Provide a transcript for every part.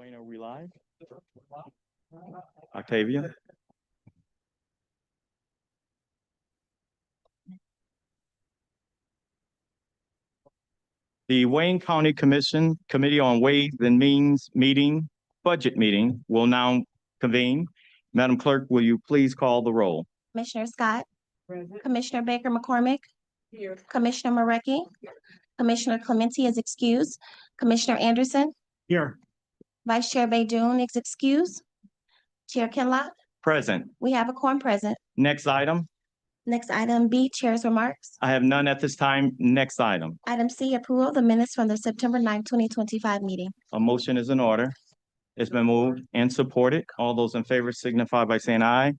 Wayne, are we live? Octavia? The Wayne County Committee on Ways and Means budget meeting will now convene. Madam Clerk, will you please call the roll? Commissioner Scott, Commissioner Baker McCormick, Commissioner Marecki, Commissioner Clementi is excused, Commissioner Anderson, Here. Vice Chair Baydoun is excused, Chair Kinlock. Present. We have a quorum present. Next item. Next item B, Chair's remarks. I have none at this time. Next item. Item C, approval of the minutes from the September 9, 2025 meeting. A motion is in order. It's been moved and supported. All those in favor signify by saying aye.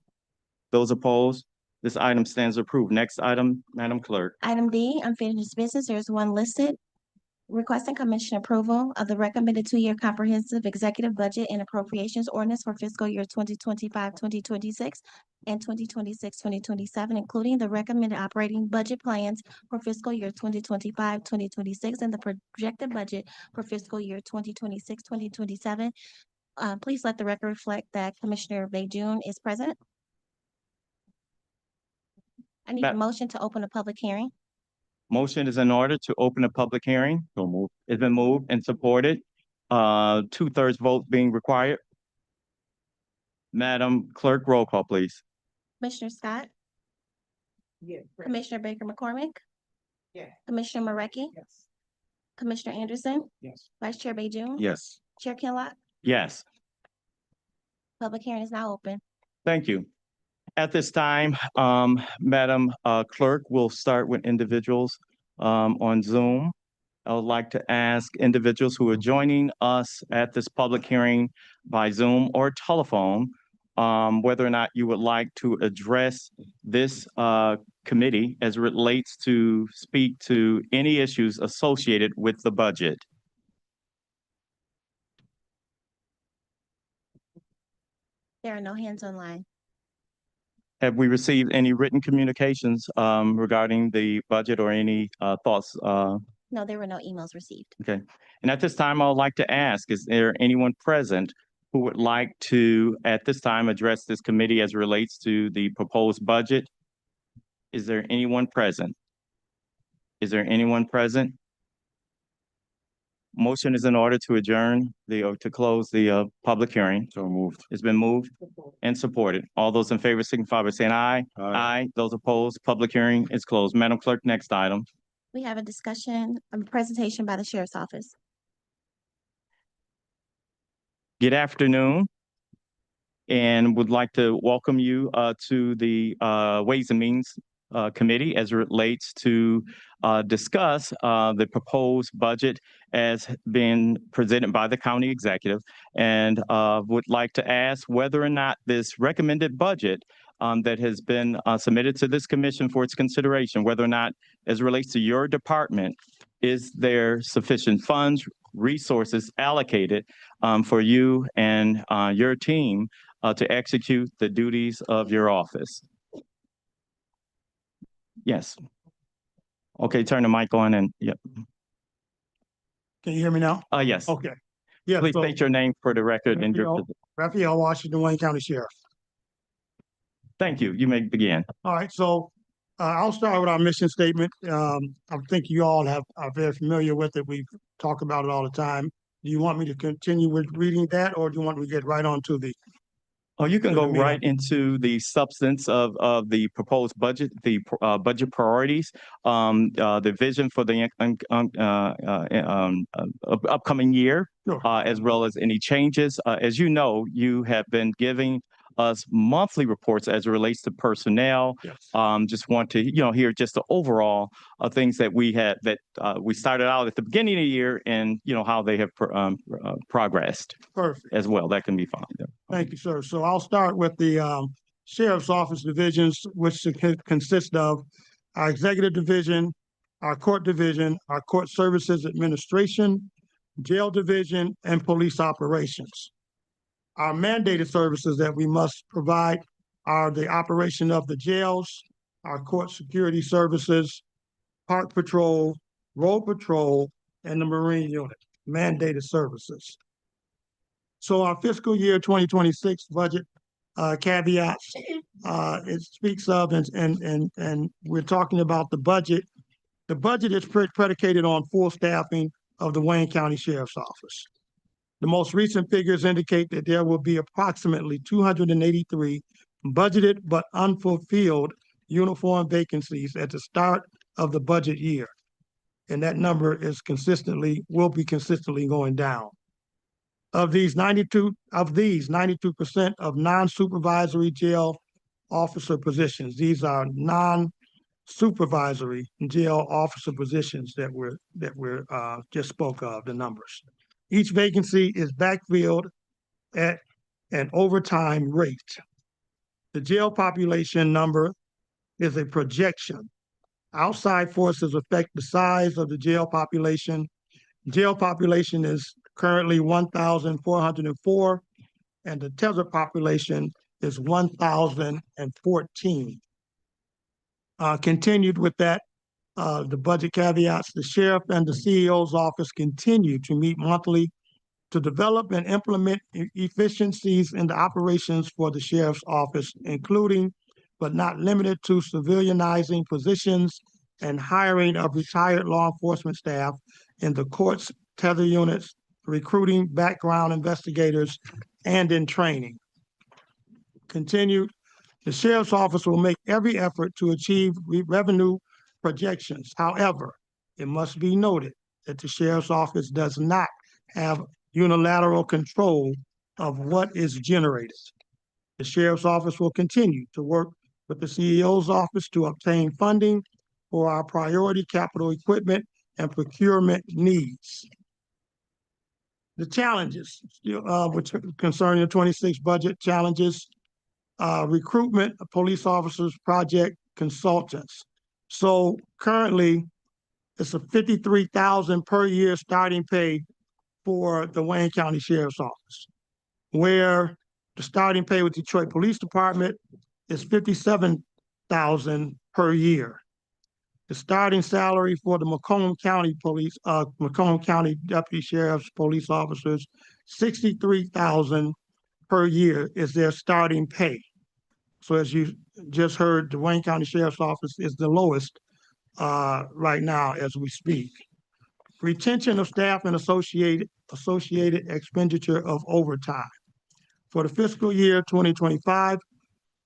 Those opposed, this item stands approved. Next item, Madam Clerk. Item D, unfinished business. There's one listed. Requesting commission approval of the recommended two-year comprehensive executive budget and appropriations ordinance for fiscal year 2025-2026 and 2026-2027, including the recommended operating budget plans for fiscal year 2025-2026 and the projected budget for fiscal year 2026-2027. Please let the record reflect that Commissioner Baydoun is present. I need a motion to open a public hearing. Motion is in order to open a public hearing. So moved. It's been moved and supported. 2/3 vote being required. Madam Clerk, roll call, please. Commissioner Scott, Yes. Commissioner Baker McCormick, Yes. Commissioner Marecki, Yes. Commissioner Anderson, Yes. Vice Chair Baydoun. Yes. Chair Kinlock. Yes. Public hearing is now open. Thank you. At this time, Madam Clerk, we'll start with individuals on Zoom. I would like to ask individuals who are joining us at this public hearing by Zoom or telephone, whether or not you would like to address this committee as it relates to speak to any issues associated with the budget. There are no hands online. Have we received any written communications regarding the budget or any thoughts? No, there were no emails received. Okay. And at this time, I would like to ask, is there anyone present who would like to, at this time, address this committee as it relates to the proposed budget? Is there anyone present? Is there anyone present? Motion is in order to adjourn to close the public hearing. So moved. It's been moved and supported. All those in favor signify by saying aye. Aye. Those opposed, public hearing is closed. Madam Clerk, next item. We have a discussion, a presentation by the Sheriff's Office. Good afternoon, and would like to welcome you to the Ways and Means Committee as it relates to discuss the proposed budget as been presented by the county executive, and would like to ask whether or not this recommended budget that has been submitted to this commission for its consideration, whether or not as it relates to your department, is there sufficient funds, resources allocated for you and your team to execute the duties of your office? Yes. Okay, turn the mic on and, yep. Can you hear me now? Yes. Okay. Yeah, Please so state your name for the record and your, Raphael Washington, Wayne County Sheriff. thank you. You may begin. All right, so I'll start with our mission statement. I think you all are very familiar with it. We talk about it all the time. Do you want me to continue with reading that, or do you want me to get right on to the? Oh, you can go right into the substance of the proposed budget, the budget priorities, the vision for the upcoming year, Sure. as well as any changes. As you know, you have been giving us monthly reports as it relates to personnel. Yes. Just want to, hear just the overall things that we had that we started out at the beginning of the year and, how they have progressed. Perfect. As well. That can be fine. Thank you, sir. So I'll start with the Sheriff's Office divisions, which consist of our Executive Division, our Court Division, our Court Services Administration, Jail Division, and Police Operations. Our mandated services that we must provide are the operation of the jails, our court security services, park patrol, road patrol, and the Marine unit, mandated services. So our fiscal year 2026 budget caveats, it speaks of, and we're talking about the budget. The budget is predicated on full staffing of the Wayne County Sheriff's Office. The most recent figures indicate that there will be approximately 283 budgeted but unfulfilled uniform vacancies at the start of the budget year. And that number will be consistently going down. Of these 92% of non-supervisory jail officer positions, these are non-supervisory jail officer positions that we're just spoke of, the numbers. Each vacancy is backfilled at an overtime rate. The jail population number is a projection. Outside forces affect the size of the jail population. Jail population is currently 1,404, and the tether population is 1,014. Continued with that, the budget caveats, the sheriff and the CEO's office continue to meet monthly to develop and implement efficiencies in the operations for the sheriff's office, including but not limited to civilianizing positions and hiring of retired law enforcement staff in the courts, tether units, recruiting background investigators, and in training. Continued, the sheriff's office will make every effort to achieve revenue projections. However, it must be noted that the sheriff's office does not have unilateral control of what is generated. The sheriff's office will continue to work with the CEO's office to obtain funding for our priority capital equipment and procurement needs. The challenges, which concerning the 26 budget challenges, recruitment of police officers, project consultants. So currently, it's a $53,000 per year starting pay for the Wayne County Sheriff's Office, where the starting pay with Detroit Police Department is $57,000 per year. The starting salary for the Macomb County Deputy Sheriff's Police Officers, $63,000 per year is their starting pay. So as you just heard, the Wayne County Sheriff's Office is the lowest right now as we speak. Retention of staff and associated expenditure of overtime. For the fiscal year 2025,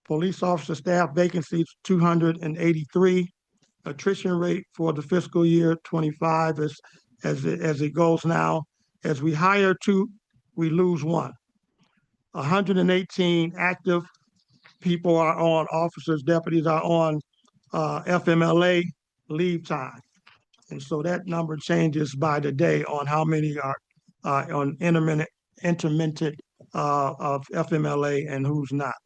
police officer staff vacancies 283. Attrition rate for the fiscal year 25 is as it goes now. As we hire two, we lose one. 118 active people are on, officers, deputies are on FMLA leave time. And so that number changes by the day on how many are on intermittent of FMLA and who's not.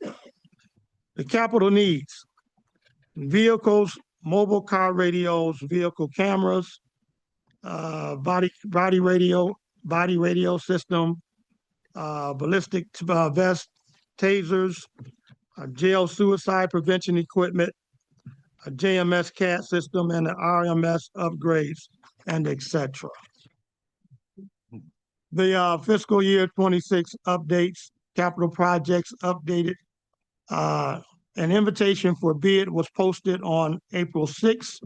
The capital needs, vehicles, mobile car radios, vehicle cameras, body radio system, ballistic vest, tasers, jail suicide prevention equipment, a JMS CAD system, and the RMS upgrades, and etc. The fiscal year 26 updates, capital projects updated. An invitation for bid was posted on April 6,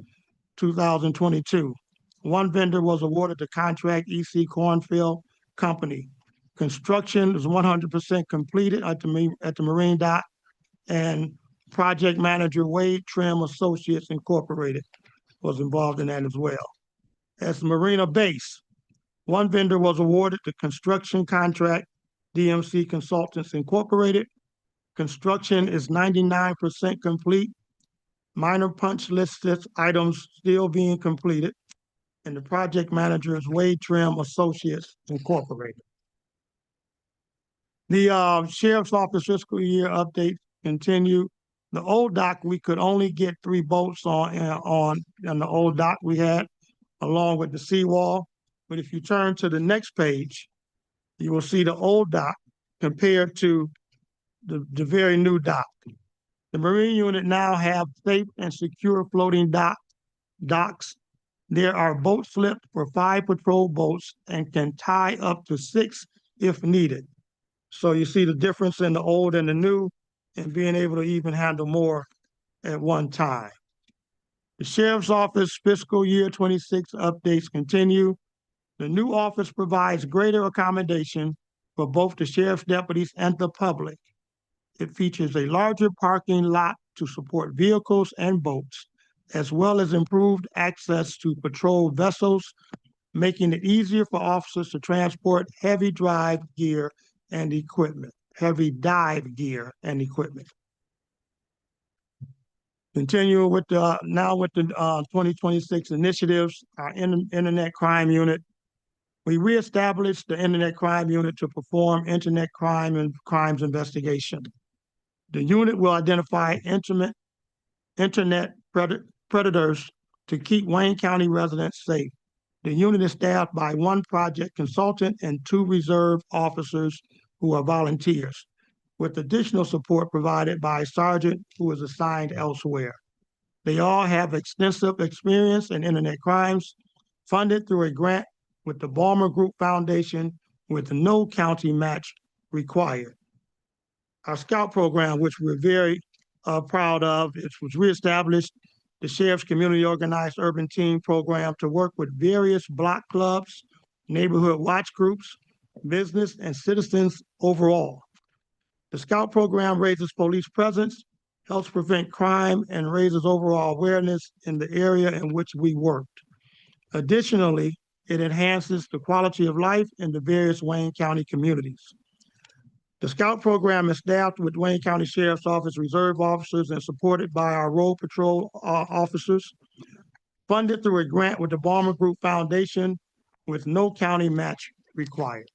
2022. One vendor was awarded the contract, EC Cornfield Company. Construction is 100% completed at the Marine Dock, and project manager Wade Trim Associates Incorporated was involved in that as well. As the Marina Base, one vendor was awarded the construction contract, DMC Consultants Incorporated. Construction is 99% complete. Minor punch list items still being completed. And the project manager is Wade Trim Associates Incorporated. The Sheriff's Office fiscal year update continue. The old dock, we could only get 3 boats on the old dock we had, along with the seawall. But if you turn to the next page, you will see the old dock compared to the very new dock. The Marine unit now have safe and secure floating docks. There are boat slips for 5 patrol boats and can tie up to 6 if needed. So you see the difference in the old and the new, and being able to even handle more at one time. The Sheriff's Office fiscal year 26 updates continue. The new office provides greater accommodation for both the sheriff's deputies and the public. It features a larger parking lot to support vehicles and boats, as well as improved access to patrol vessels, making it easier for officers to transport heavy dive gear and equipment. Continue with the 2026 initiatives, our internet crime unit. We reestablished the internet crime unit to perform internet crime and crimes investigation. The unit will identify internet predators to keep Wayne County residents safe. The unit is staffed by one project consultant and 2 reserve officers who are volunteers, with additional support provided by a sergeant who is assigned elsewhere. They all have extensive experience in internet crimes, funded through a grant with the Balmer Group Foundation with no county match required. Our Scout program, which we're very proud of, it was reestablished, the Sheriff's Community Organized Urban Team Program to work with various block clubs, neighborhood watch groups, business, and citizens overall. The Scout program raises police presence, helps prevent crime, and raises overall awareness in the area in which we worked. Additionally, it enhances the quality of life in the various Wayne County communities. The Scout program is staffed with Wayne County Sheriff's Office reserve officers and supported by our road patrol officers, funded through a grant with the Balmer Group Foundation with no county match required.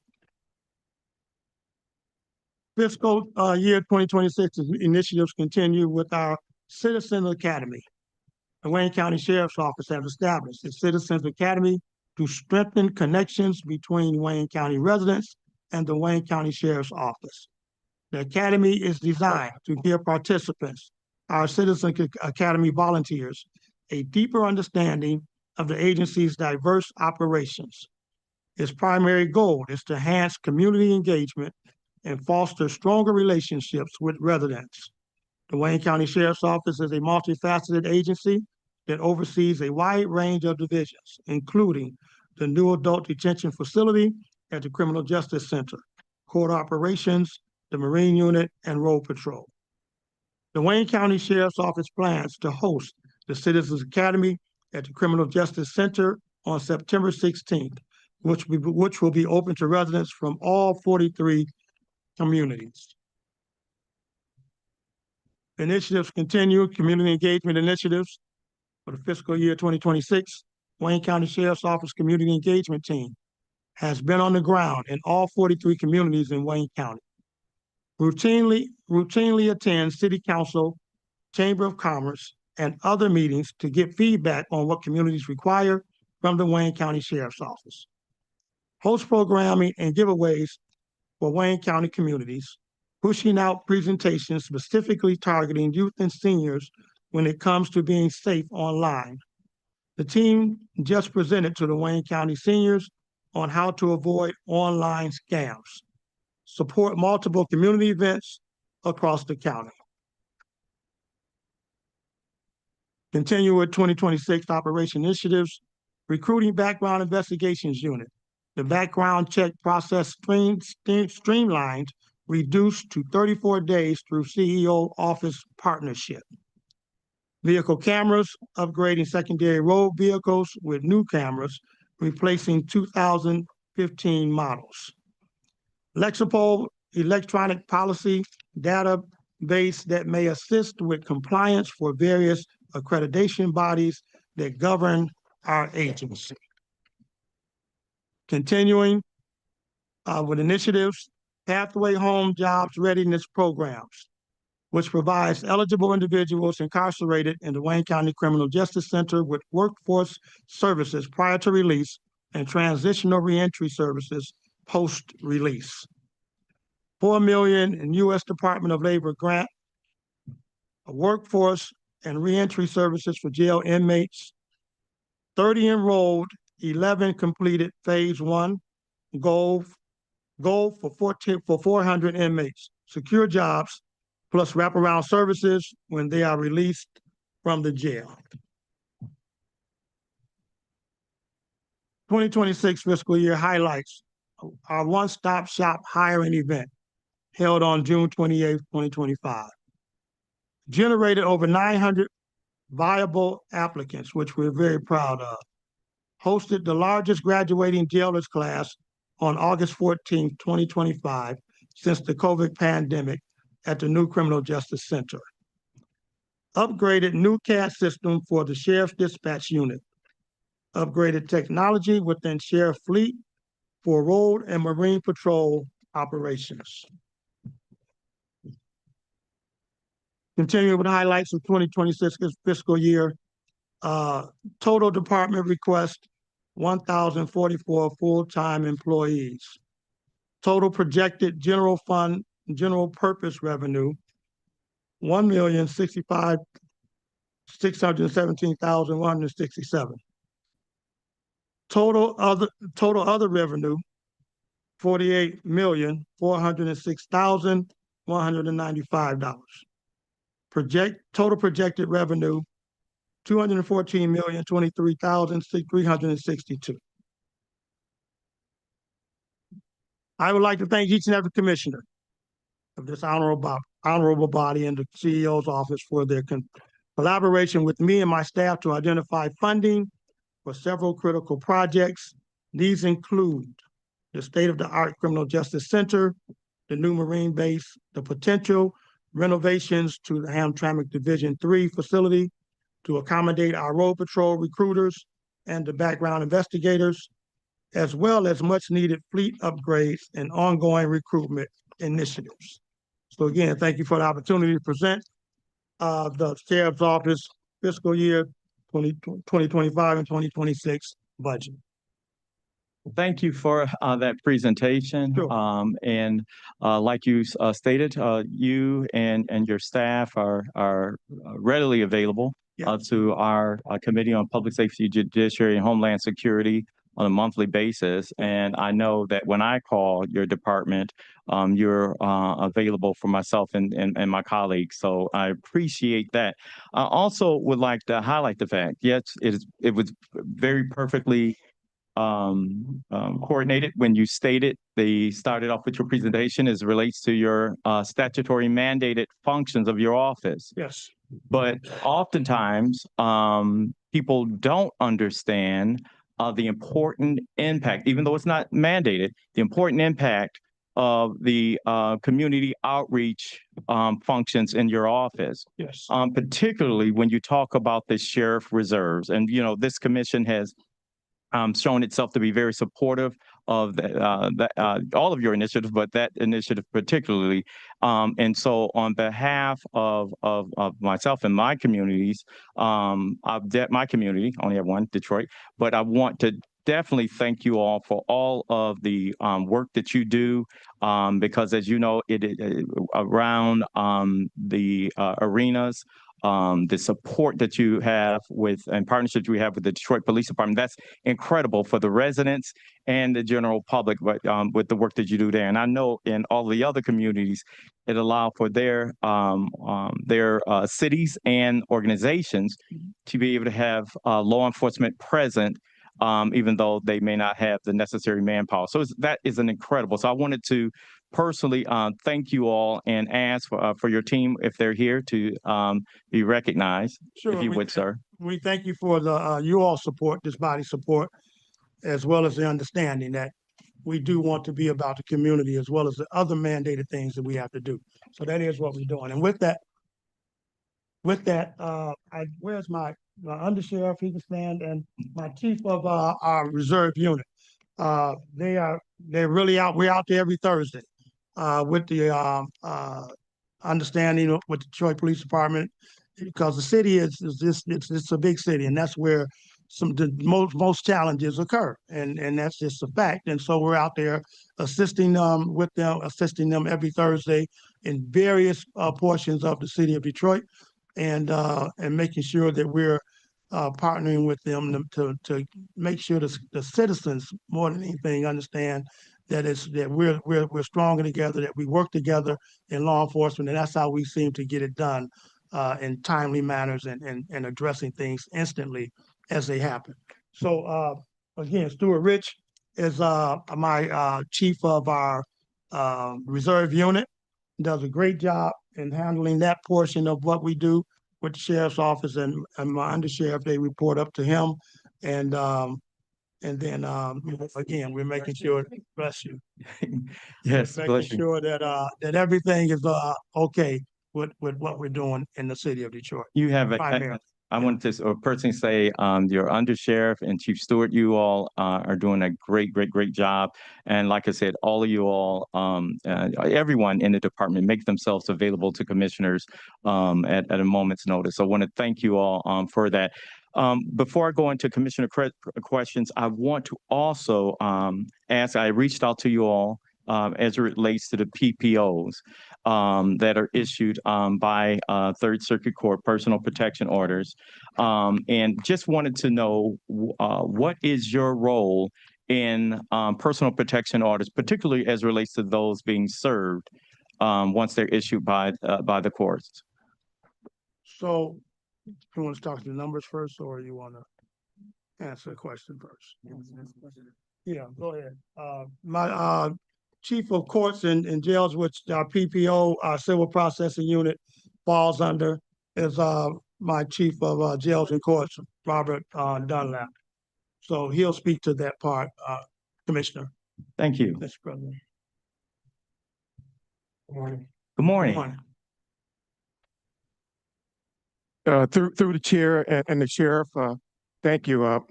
Fiscal year 2026 initiatives continue with our Citizen Academy. The Wayne County Sheriff's Office has established a Citizens Academy to strengthen connections between Wayne County residents and the Wayne County Sheriff's Office. The Academy is designed to give participants, our Citizen Academy volunteers, a deeper understanding of the agency's diverse operations. Its primary goal is to enhance community engagement and foster stronger relationships with residents. The Wayne County Sheriff's Office is a multifaceted agency that oversees a wide range of divisions, including the new adult detention facility at the Criminal Justice Center, court operations, the Marine Unit, and Road Patrol. The Wayne County Sheriff's Office plans to host the Citizens Academy at the Criminal Justice Center on September 16th, which will be open to residents from all 43 communities. Initiatives continue, community engagement initiatives for the fiscal year 2026. Wayne County Sheriff's Office Community Engagement Team has been on the ground in all 43 communities in Wayne County. Routinely attend City Council, Chamber of Commerce, and other meetings to get feedback on what communities require from the Wayne County Sheriff's Office. Host programming and giveaways for Wayne County communities, pushing out presentations specifically targeting youth and seniors when it comes to being safe online. The team just presented to the Wayne County seniors on how to avoid online scams. Support multiple community events across the county. Continue with 2026 operation initiatives, recruiting background investigations unit. The background check process streamlined, reduced to 34 days through CEO office partnership. Vehicle cameras, upgrading secondary road vehicles with new cameras, replacing 2015 models. Lexipol electronic policy database that may assist with compliance for various accreditation bodies that govern our agency. Continuing with initiatives, Pathway Home Jobs Readiness Programs, which provides eligible individuals incarcerated in the Wayne County Criminal Justice Center with workforce services prior to release and transitional reentry services post-release. $4 million in U.S. Department of Labor grant, a workforce and reentry services for jail inmates, 30 enrolled, 11 completed phase 1 goal goal for 400 inmates, secure jobs, plus wraparound services when they are released from the jail. 2026 fiscal year highlights. Our one-stop shop hiring event held on June 28th, 2025. Generated over 900 viable applicants, which we're very proud of. Hosted the largest graduating jailers class on August 14th, 2025, since the COVID pandemic at the new Criminal Justice Center. Upgraded new CAD system for the Sheriff's Dispatch Unit. Upgraded technology within Sheriff Fleet for road and marine patrol operations. Continuing with highlights of 2026 fiscal year, total department request, 1,044 full-time employees. Total projected general fund, general purpose revenue, 1,617,167. Total other revenue, 48,406,195. Total projected revenue, 214,023,362. I would like to thank each and every commissioner of this honorable body and the CEO's office for their collaboration with me and my staff to identify funding for several critical projects. These include the state-of-the-art Criminal Justice Center, the new Marine base, the potential renovations to the Hamtramck Division 3 facility to accommodate our road patrol recruiters and the background investigators, as well as much-needed fleet upgrades and ongoing recruitment initiatives. So again, thank you for the opportunity to present the Sheriff's Office fiscal year 2025 and 2026 budget. Thank you for that presentation. Sure. And like you stated, you and your staff are readily available Yeah. to our Committee on Public Safety, Judiciary, and Homeland Security on a monthly basis. And I know that when I call your department, you're available for myself and my colleagues. So I appreciate that. I also would like to highlight the fact, yes, it was very perfectly coordinated when you started off with your presentation as it relates to your statutory mandated functions of your office. Yes. But oftentimes, people don't understand the important impact, even though it's not mandated, the important impact of the community outreach functions in your office. Yes. Particularly when you talk about the sheriff reserves. And, you know, this commission has shown itself to be very supportive of all of your initiatives, but that initiative particularly. And so on behalf of myself and my communities, my community, only have one, Detroit, but I want to definitely thank you all for all of the work that you do, because as you know, around the arenas, the support that you have with and partnerships we have with the Detroit Police Department, that's incredible for the residents and the general public, but with the work that you do there. And I know in all the other communities, it allows for their cities and organizations to be able to have law enforcement present, even though they may not have the necessary manpower. So that is an incredible. So I wanted to personally thank you all and ask for your team, if they're here, to be recognized, Sure. if you would, sir. We thank you for the you all support, this body support, as well as the understanding that we do want to be about the community as well as the other mandated things that we have to do. So that is what we're doing. And with that, where's my undersheriff, he can stand, and my chief of our reserve unit. They're really out. We're out there every Thursday with the understanding with the Detroit Police Department, because the city is just it's a big city, and that's where the most challenges occur, and that's just a fact. And so we're out there assisting them every Thursday in various portions of the city of Detroit, and making sure that we're partnering with them to make sure the citizens, more than anything, understand that we're stronger together, that we work together in law enforcement, and that's how we seem to get it done in timely manners and addressing things instantly as they happen. So again, Stuart Rich is my chief of our reserve unit. Does a great job in handling that portion of what we do with the sheriff's office, and my undersheriff, they report up to him. And then again, we're making sure, bless you, Yes, making bless you. sure that that everything is okay with what we're doing in the city of Detroit. You have, Primarily. I wanted to personally say, your undersheriff and Chief Stewart, you all are doing a great job. And like I said, all of you all, everyone in the department make themselves available to commissioners at a moment's notice. So I want to thank you all for that. Before I go into commissioner questions, I want to also ask, I reached out to you all as it relates to the PPOs that are issued by Third Circuit Court, personal protection orders. And just wanted to know what is your role in personal protection orders, particularly as it relates to those being served once they're issued by the courts? So you want to talk to the numbers first, or you want to answer the question first? Yeah, go ahead. My chief of courts and jails, which our PPO, our civil processing unit falls under, is my chief of jails and courts, Robert Dunlap. So he'll speak to that part, Commissioner. Thank you. Mr. President. Good morning. Good morning. Good morning. Through the chair and the sheriff, thank you.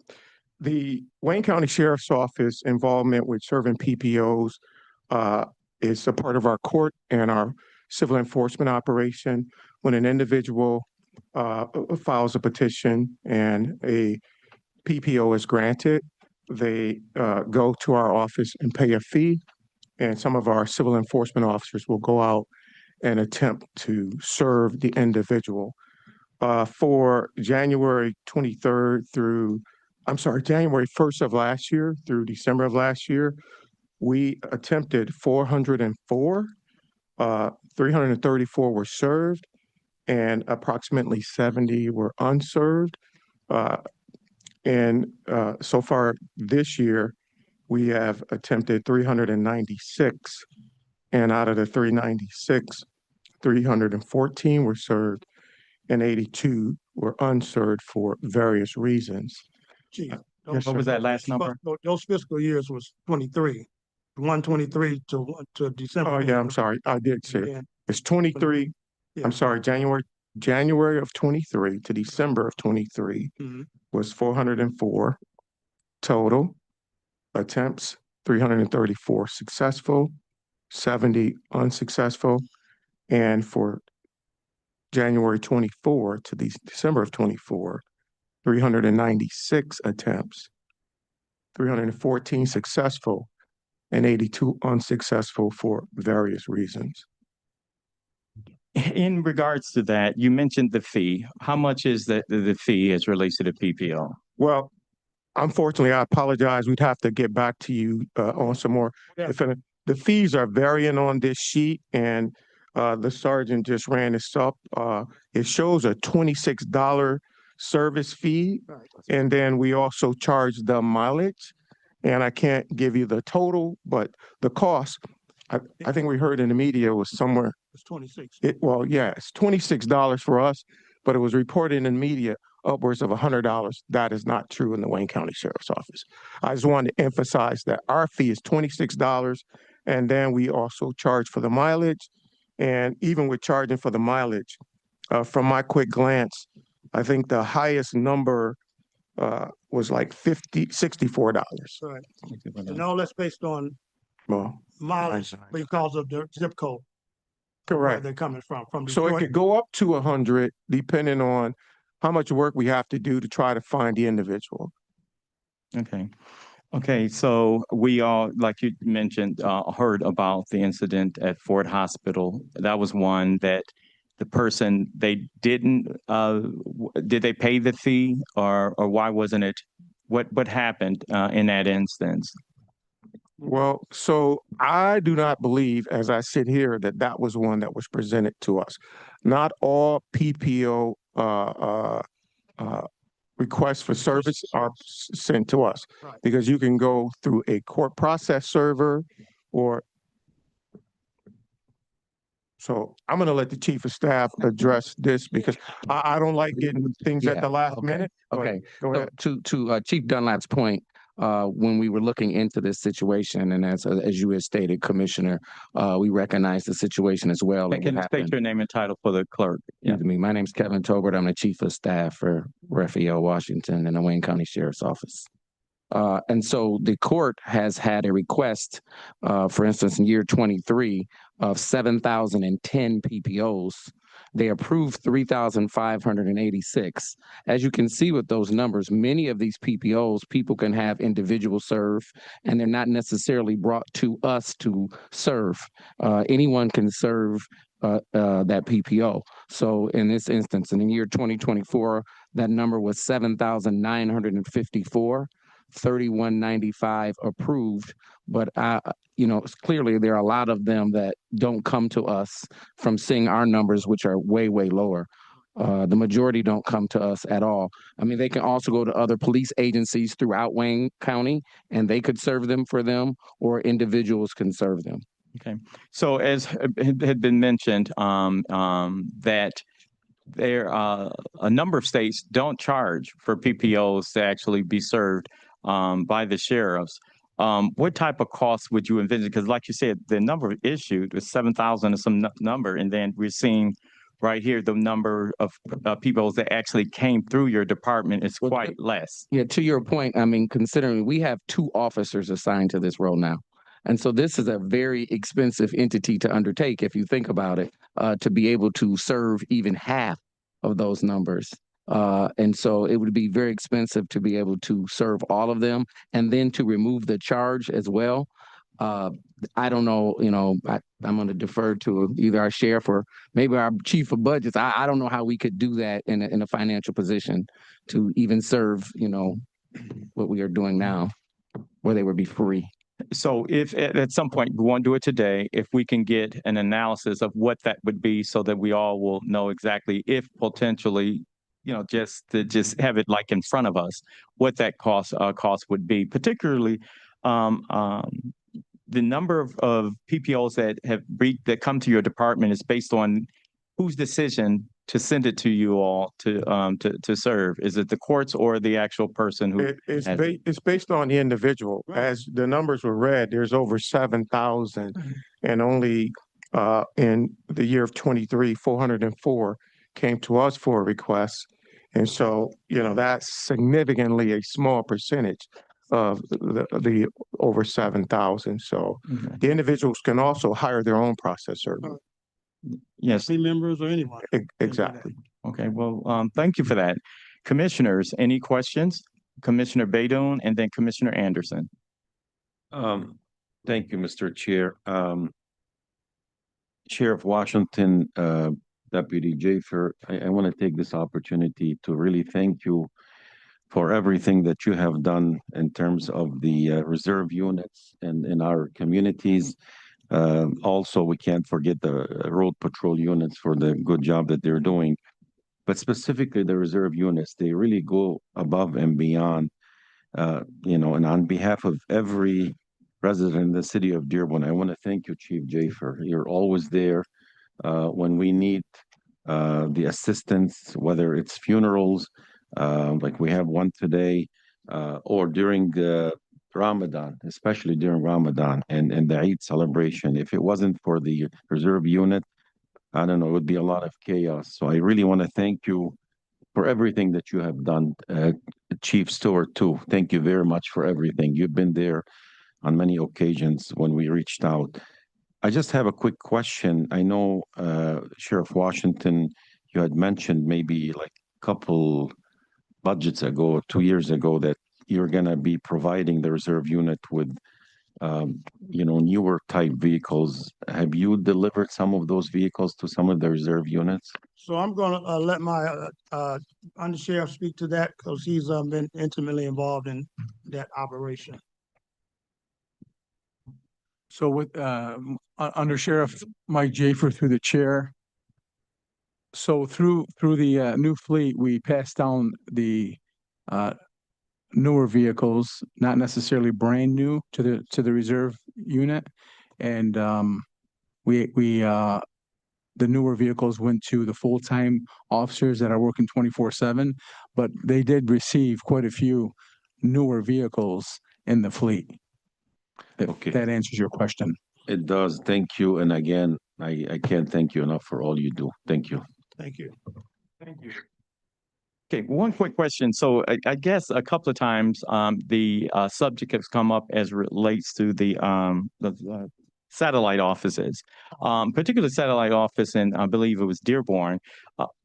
The Wayne County Sheriff's Office involvement with serving PPOs is a part of our court and our civil enforcement operation. When an individual files a petition and a PPO is granted, they go to our office and pay a fee, and some of our civil enforcement officers will go out and attempt to serve the individual. For January 1st of last year through December of last year, we attempted 404, 334 were served, and approximately 70 were unserved. And so far this year, we have attempted 396, and out of the 396, 314 were served, and 82 were unserved for various reasons. Chief, Yes, What sir. was that last number? those fiscal years was 23, 123 to December. Oh, yeah, I'm sorry. I did say it. Yeah, It's 23. yeah. I'm sorry, January of 23 to December of 23 Mhm. was 404 total attempts, 334 successful, 70 unsuccessful. And for January 24 to December of 24, 396 attempts, 314 successful, and 82 unsuccessful for various reasons. In regards to that, you mentioned the fee. How much is the fee as relates to the PPO? Well, unfortunately, I apologize. We'd have to get back to you on some more. Yeah. The fees are varying on this sheet, and the sergeant just ran this up. It shows a $26 service fee, Right. and then we also charge the mileage. And I can't give you the total, but the cost, I think we heard in the media was somewhere, It's 26. it's $26 for us, but it was reported in the media upwards of $100. That is not true in the Wayne County Sheriff's Office. I just wanted to emphasize that our fee is $26, and then we also charge for the mileage. And even with charging for the mileage, from my quick glance, I think the highest number was like $64. Right. And all that's based on Well, mileage because of the zip code where correct. they're coming from So it Detroit. could go up to 100 depending on how much work we have to do to try to find the individual. Okay. Okay, so we all, like you mentioned, heard about the incident at Ford Hospital. That was one that the person, they didn't, did they pay the fee or why wasn't it? What happened in that instance? Well, so I do not believe, as I sit here, that that was one that was presented to us. Not all PPO requests for service are sent to us. Right. Because you can go through a court process server or. So I'm gonna let the chief of staff address this because I don't like getting things at Yeah, the last okay, minute. but okay. Go So ahead. to Chief Dunlap's point, when we were looking into this situation, and as you had stated, Commissioner, we recognize the situation as well. And and can what you state happened. your name and title for the clerk? Yeah. Excuse me. My name's Kevin Tobert. I'm the Chief of Staff for Raphael Washington in the Wayne County Sheriff's Office. And so the court has had a request, for instance, in year 23 of 7,010 PPOs. They approved 3,586. As you can see with those numbers, many of these PPOs, people can have individual serve, and they're not necessarily brought to us to serve. Anyone can serve that PPO. So in this instance, in the year 2024, that number was 7,954. 3195 approved, but clearly there are a lot of them that don't come to us from seeing our numbers, which are way, way lower. The majority don't come to us at all. I mean, they can also go to other police agencies throughout Wayne County and they could serve them for them, or individuals can serve them. Okay. So as had been mentioned, that there a number of states don't charge for PPOs to actually be served by the sheriffs. What type of costs would you envision? Because like you said, the number issued was 7,000 or some number, and then we're seeing right here the number of PPOs that actually came through your department is Well, quite less. Yeah, to your point, I mean, considering we have 2 officers assigned to this role now. And so this is a very expensive entity to undertake, if you think about it, to be able to serve even half of those numbers. And so it would be very expensive to be able to serve all of them and then to remove the charge as well. I don't know, I'm going to defer to either our sheriff or maybe our chief of budgets. I don't know how we could do that in a financial position to even serve, what we are doing now, where they would be free. So if at some point we want to do it today, if we can get an analysis of what that would be so that we all will know exactly if potentially, just to have it like in front of us, what that cost would be, particularly the number of PPOs that come to your department is based on whose decision to send it to you all to serve. Is it the courts or the actual person who? It's based on the individual. Right. As the numbers were read, there's over 7,000 and only in the year of 23, 404 came to us for a request. And so, that's significantly a small percentage of the over 7,000. So Okay. the individuals can also hire their own process server. Yes. Family members or anyone. Exactly. Okay. Well, thank you for that. Commissioners, any questions? Commissioner Baydun and then Commissioner Anderson. Thank you, Mr. Chair. Sheriff Washington, Deputy Jafer, I want to take this opportunity to really thank you for everything that you have done in terms of the reserve units and in our communities. Also, we can't forget the road patrol units for the good job that they're doing. But specifically the reserve units, they really go above and beyond, and on behalf of every resident in the city of Dearborn, I want to thank you, Chief Jafer. You're always there when we need the assistance, whether it's funerals, like we have one today, or during Ramadan, especially during Ramadan and the Eid celebration. If it wasn't for the reserve unit, I don't know, it would be a lot of chaos. So I really want to thank you for everything that you have done. Chief Stewart, too. Thank you very much for everything. You've been there on many occasions when we reached out. I just have a quick question. I know, Sheriff Washington, you had mentioned maybe like a couple budgets ago, 2 years ago, that you're going to be providing the reserve unit with newer type vehicles. Have you delivered some of those vehicles to some of the reserve units? So I'm gonna let my undersheriff speak to that because he's been intimately involved in that operation. So with, under Sheriff Mike Jafer through the chair. So through the, new fleet, we passed down the, newer vehicles, not necessarily brand new to the reserve unit. And, the newer vehicles went to the full-time officers that are working 24/7, but they did receive quite a few newer vehicles in the fleet. If Okay. that answers your question. It does. Thank you. And again, I can't thank you enough for all you do. Thank you. Thank you. Thank you. Okay, one quick question. So I guess a couple of times, the subject has come up as relates to the satellite offices, particular satellite office, and I believe it was Dearborn.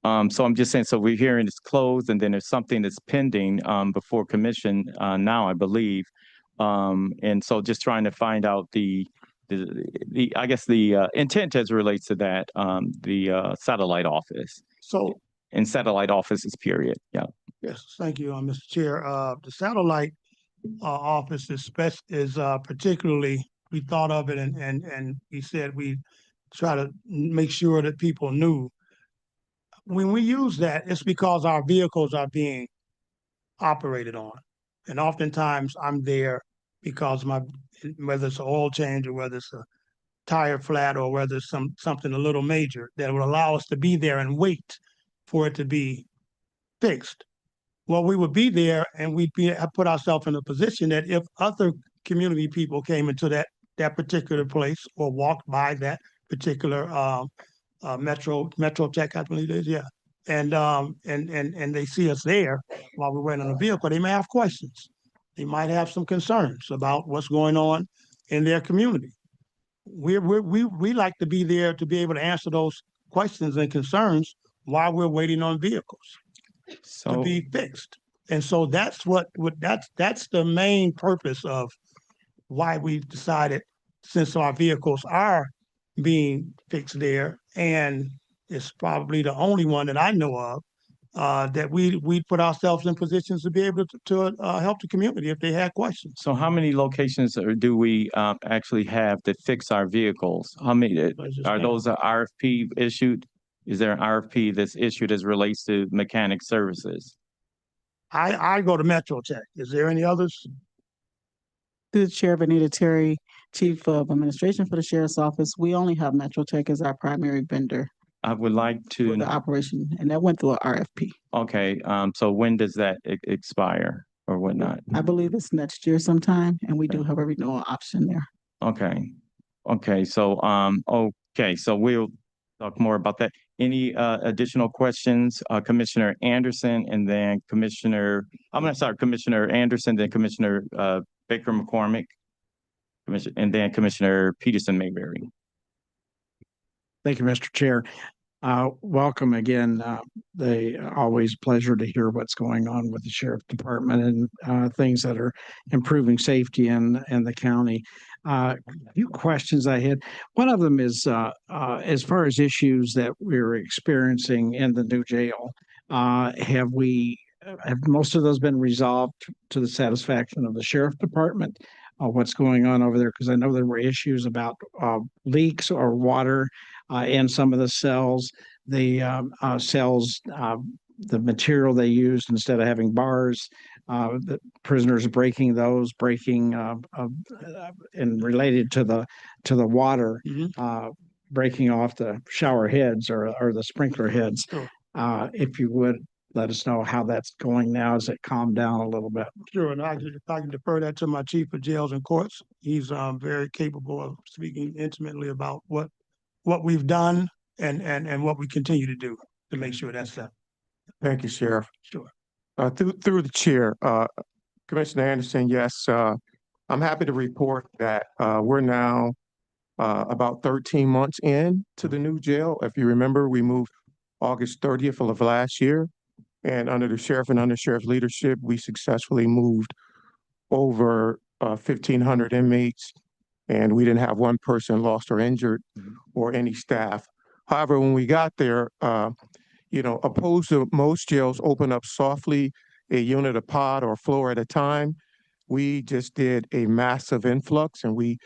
So I'm just saying, so we're hearing it's closed, and then there's something that's pending before commission now, I believe. And so just trying to find out the I guess the intent as it relates to that, the satellite office So, and satellite offices, period. Yeah. yes, thank you, Mr. Chair. The satellite office is particularly, we thought of it and we said we try to make sure that people knew. When we use that, it's because our vehicles are being operated on. And oftentimes I'm there because whether it's an oil change or whether it's a tire flat or whether it's something a little major that would allow us to be there and wait for it to be fixed. Well, we would be there and we'd put ourselves in a position that if other community people came into that particular place or walked by that particular Metro Tech, I believe it is, yeah. And they see us there while we're waiting on the vehicle, they may have questions. They might have some concerns about what's going on in their community. We like to be there to be able to answer those questions and concerns while we're waiting on vehicles to So, be fixed. And so that's that's the main purpose of why we decided, since our vehicles are being fixed there, and it's probably the only one that I know of, that we put ourselves in positions to be able to help the community if they had questions. so how many locations do we actually have that fix our vehicles? How many, are those RFP issued? Is there an RFP that's issued as relates to mechanic services? I go to Metro Tech. Is there any others? Through the chair, Benita Terry, Chief of Administration for the Sheriff's Office. We only have Metro Tech as our primary vendor I would like for the to, operation, and that went through an RFP. okay, so when does that expire or whatnot? I believe it's next year sometime, and we do have a renewal option there. Okay, okay, so, okay, so we'll talk more about that. Any additional questions? Commissioner Anderson and then Commissioner Anderson, then Commissioner Baker McCormick, and then Commissioner Peterson Mayberry. Thank you, Mr. Chair. Welcome again. Always pleasure to hear what's going on with the Sheriff Department and things that are improving safety in the county. A few questions I had. One of them is as far as issues that we're experiencing in the new jail, have most of those been resolved to the satisfaction of the Sheriff Department? What's going on over there? Because I know there were issues about leaks or water in some of the cells. The cells, the material they used, instead of having bars, the prisoners breaking and related to the water, breaking off the shower heads or the sprinkler heads. Sure. If you would let us know how that's going now. Has it calmed down a little bit? Sure, and I can defer that to my Chief of Jails and Courts. He's very capable of speaking intimately about what we've done and what we continue to do to make sure that's done. Thank you, Sheriff. Sure. Through the chair, Commissioner Anderson, yes, I'm happy to report that we're now about 13 months in to the new jail. If you remember, we moved August 30th of last year. And under the sheriff and undersheriff leadership, we successfully moved over 1,500 inmates, and we didn't have one person lost or injured or any staff. However, when we got there, opposed to most jails open up softly, a unit, a pod, or floor at a time, we just did a massive influx, and we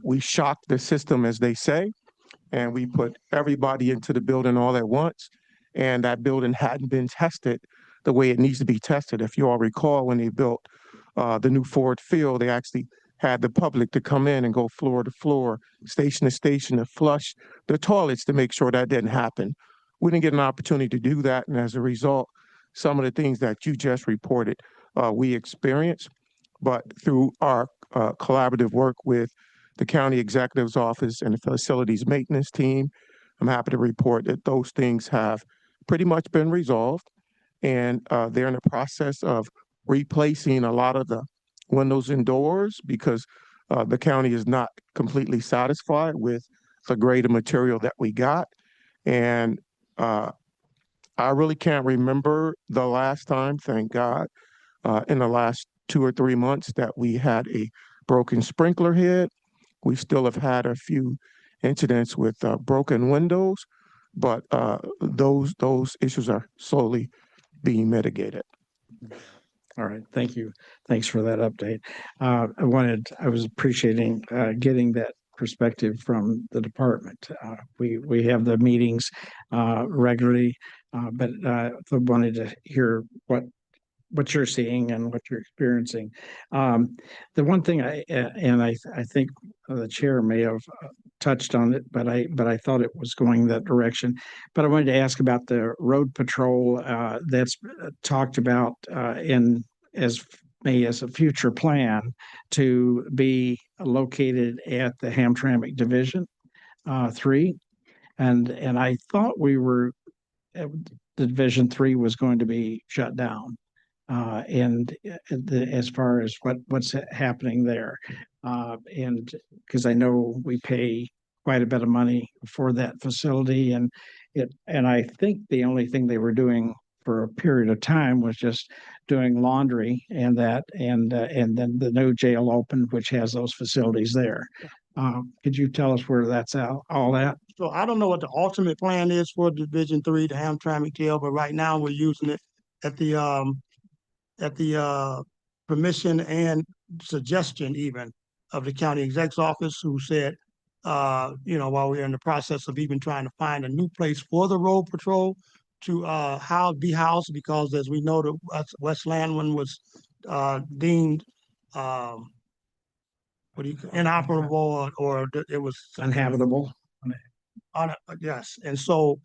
we shocked the system, as they say, and we put everybody into the building all at once. And that building hadn't been tested the way it needs to be tested. If you all recall, when they built the new Ford Field, they actually had the public to come in and go floor to floor, station to station, to flush the toilets to make sure that didn't happen. We didn't get an opportunity to do that, and as a result, some of the things that you just reported, we experienced. But through our collaborative work with the county executive's office and the facilities maintenance team, I'm happy to report that those things have pretty much been resolved. And they're in the process of replacing a lot of the windows and doors because the county is not completely satisfied with the grade of material that we got. And I really can't remember the last time, thank God, in the last 2 or 3 months that we had a broken sprinkler head. We still have had a few incidents with broken windows, but those issues are slowly being mitigated. All right, thank you. Thanks for that update. I was appreciating getting that perspective from the department. We have the meetings regularly, but I wanted to hear what you're seeing and what you're experiencing. The one thing I think the chair may have touched on it, but I thought it was going that direction. But I wanted to ask about the road patrol that's talked about as a future plan to be located at the Hamtramck Division 3, and I thought the Division 3 was going to be shut down. As far as what's happening there, and because I know we pay quite a bit of money for that facility, and I think the only thing they were doing for a period of time was just doing laundry and then the new jail opened, which has those facilities there. Could you tell us where that's all at? So I don't know what the ultimate plan is for Division 3, the Hamtramck jail, but right now we're using it at the permission and suggestion even of the county exec's office, who said, while we're in the process of even trying to find a new place for the road patrol to be housed, because as we know, the West Landwin was deemed inoperable or it was Uninhabitable. Yes, and so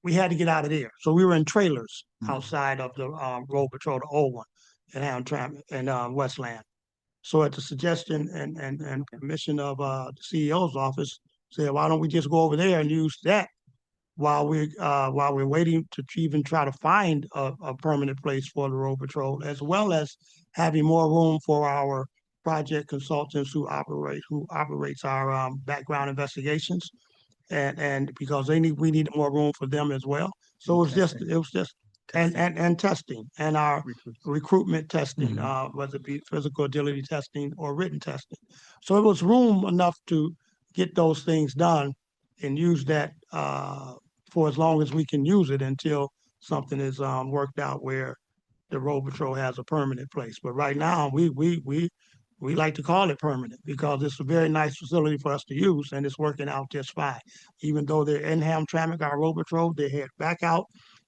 we had to get out of there. So we were in trailers outside of the road patrol, the old one, in Hamtramck and Westland. So at the suggestion and permission of the CEO's office, said, why don't we just go over there and use that while we're waiting to even try to find a permanent place for the road patrol, as well as having more room for our project consultants who operates our background investigations. And because we need more room for them as well. So it was just and testing and our recruitment testing, whether it be physical agility testing or written testing. So it was room enough to get those things done and use that for as long as we can use it until something is worked out where the road patrol has a permanent place. But right now we like to call it permanent because it's a very nice facility for us to use, and it's working out just fine. Even though they're in Hamtramck, our road patrol, they head back out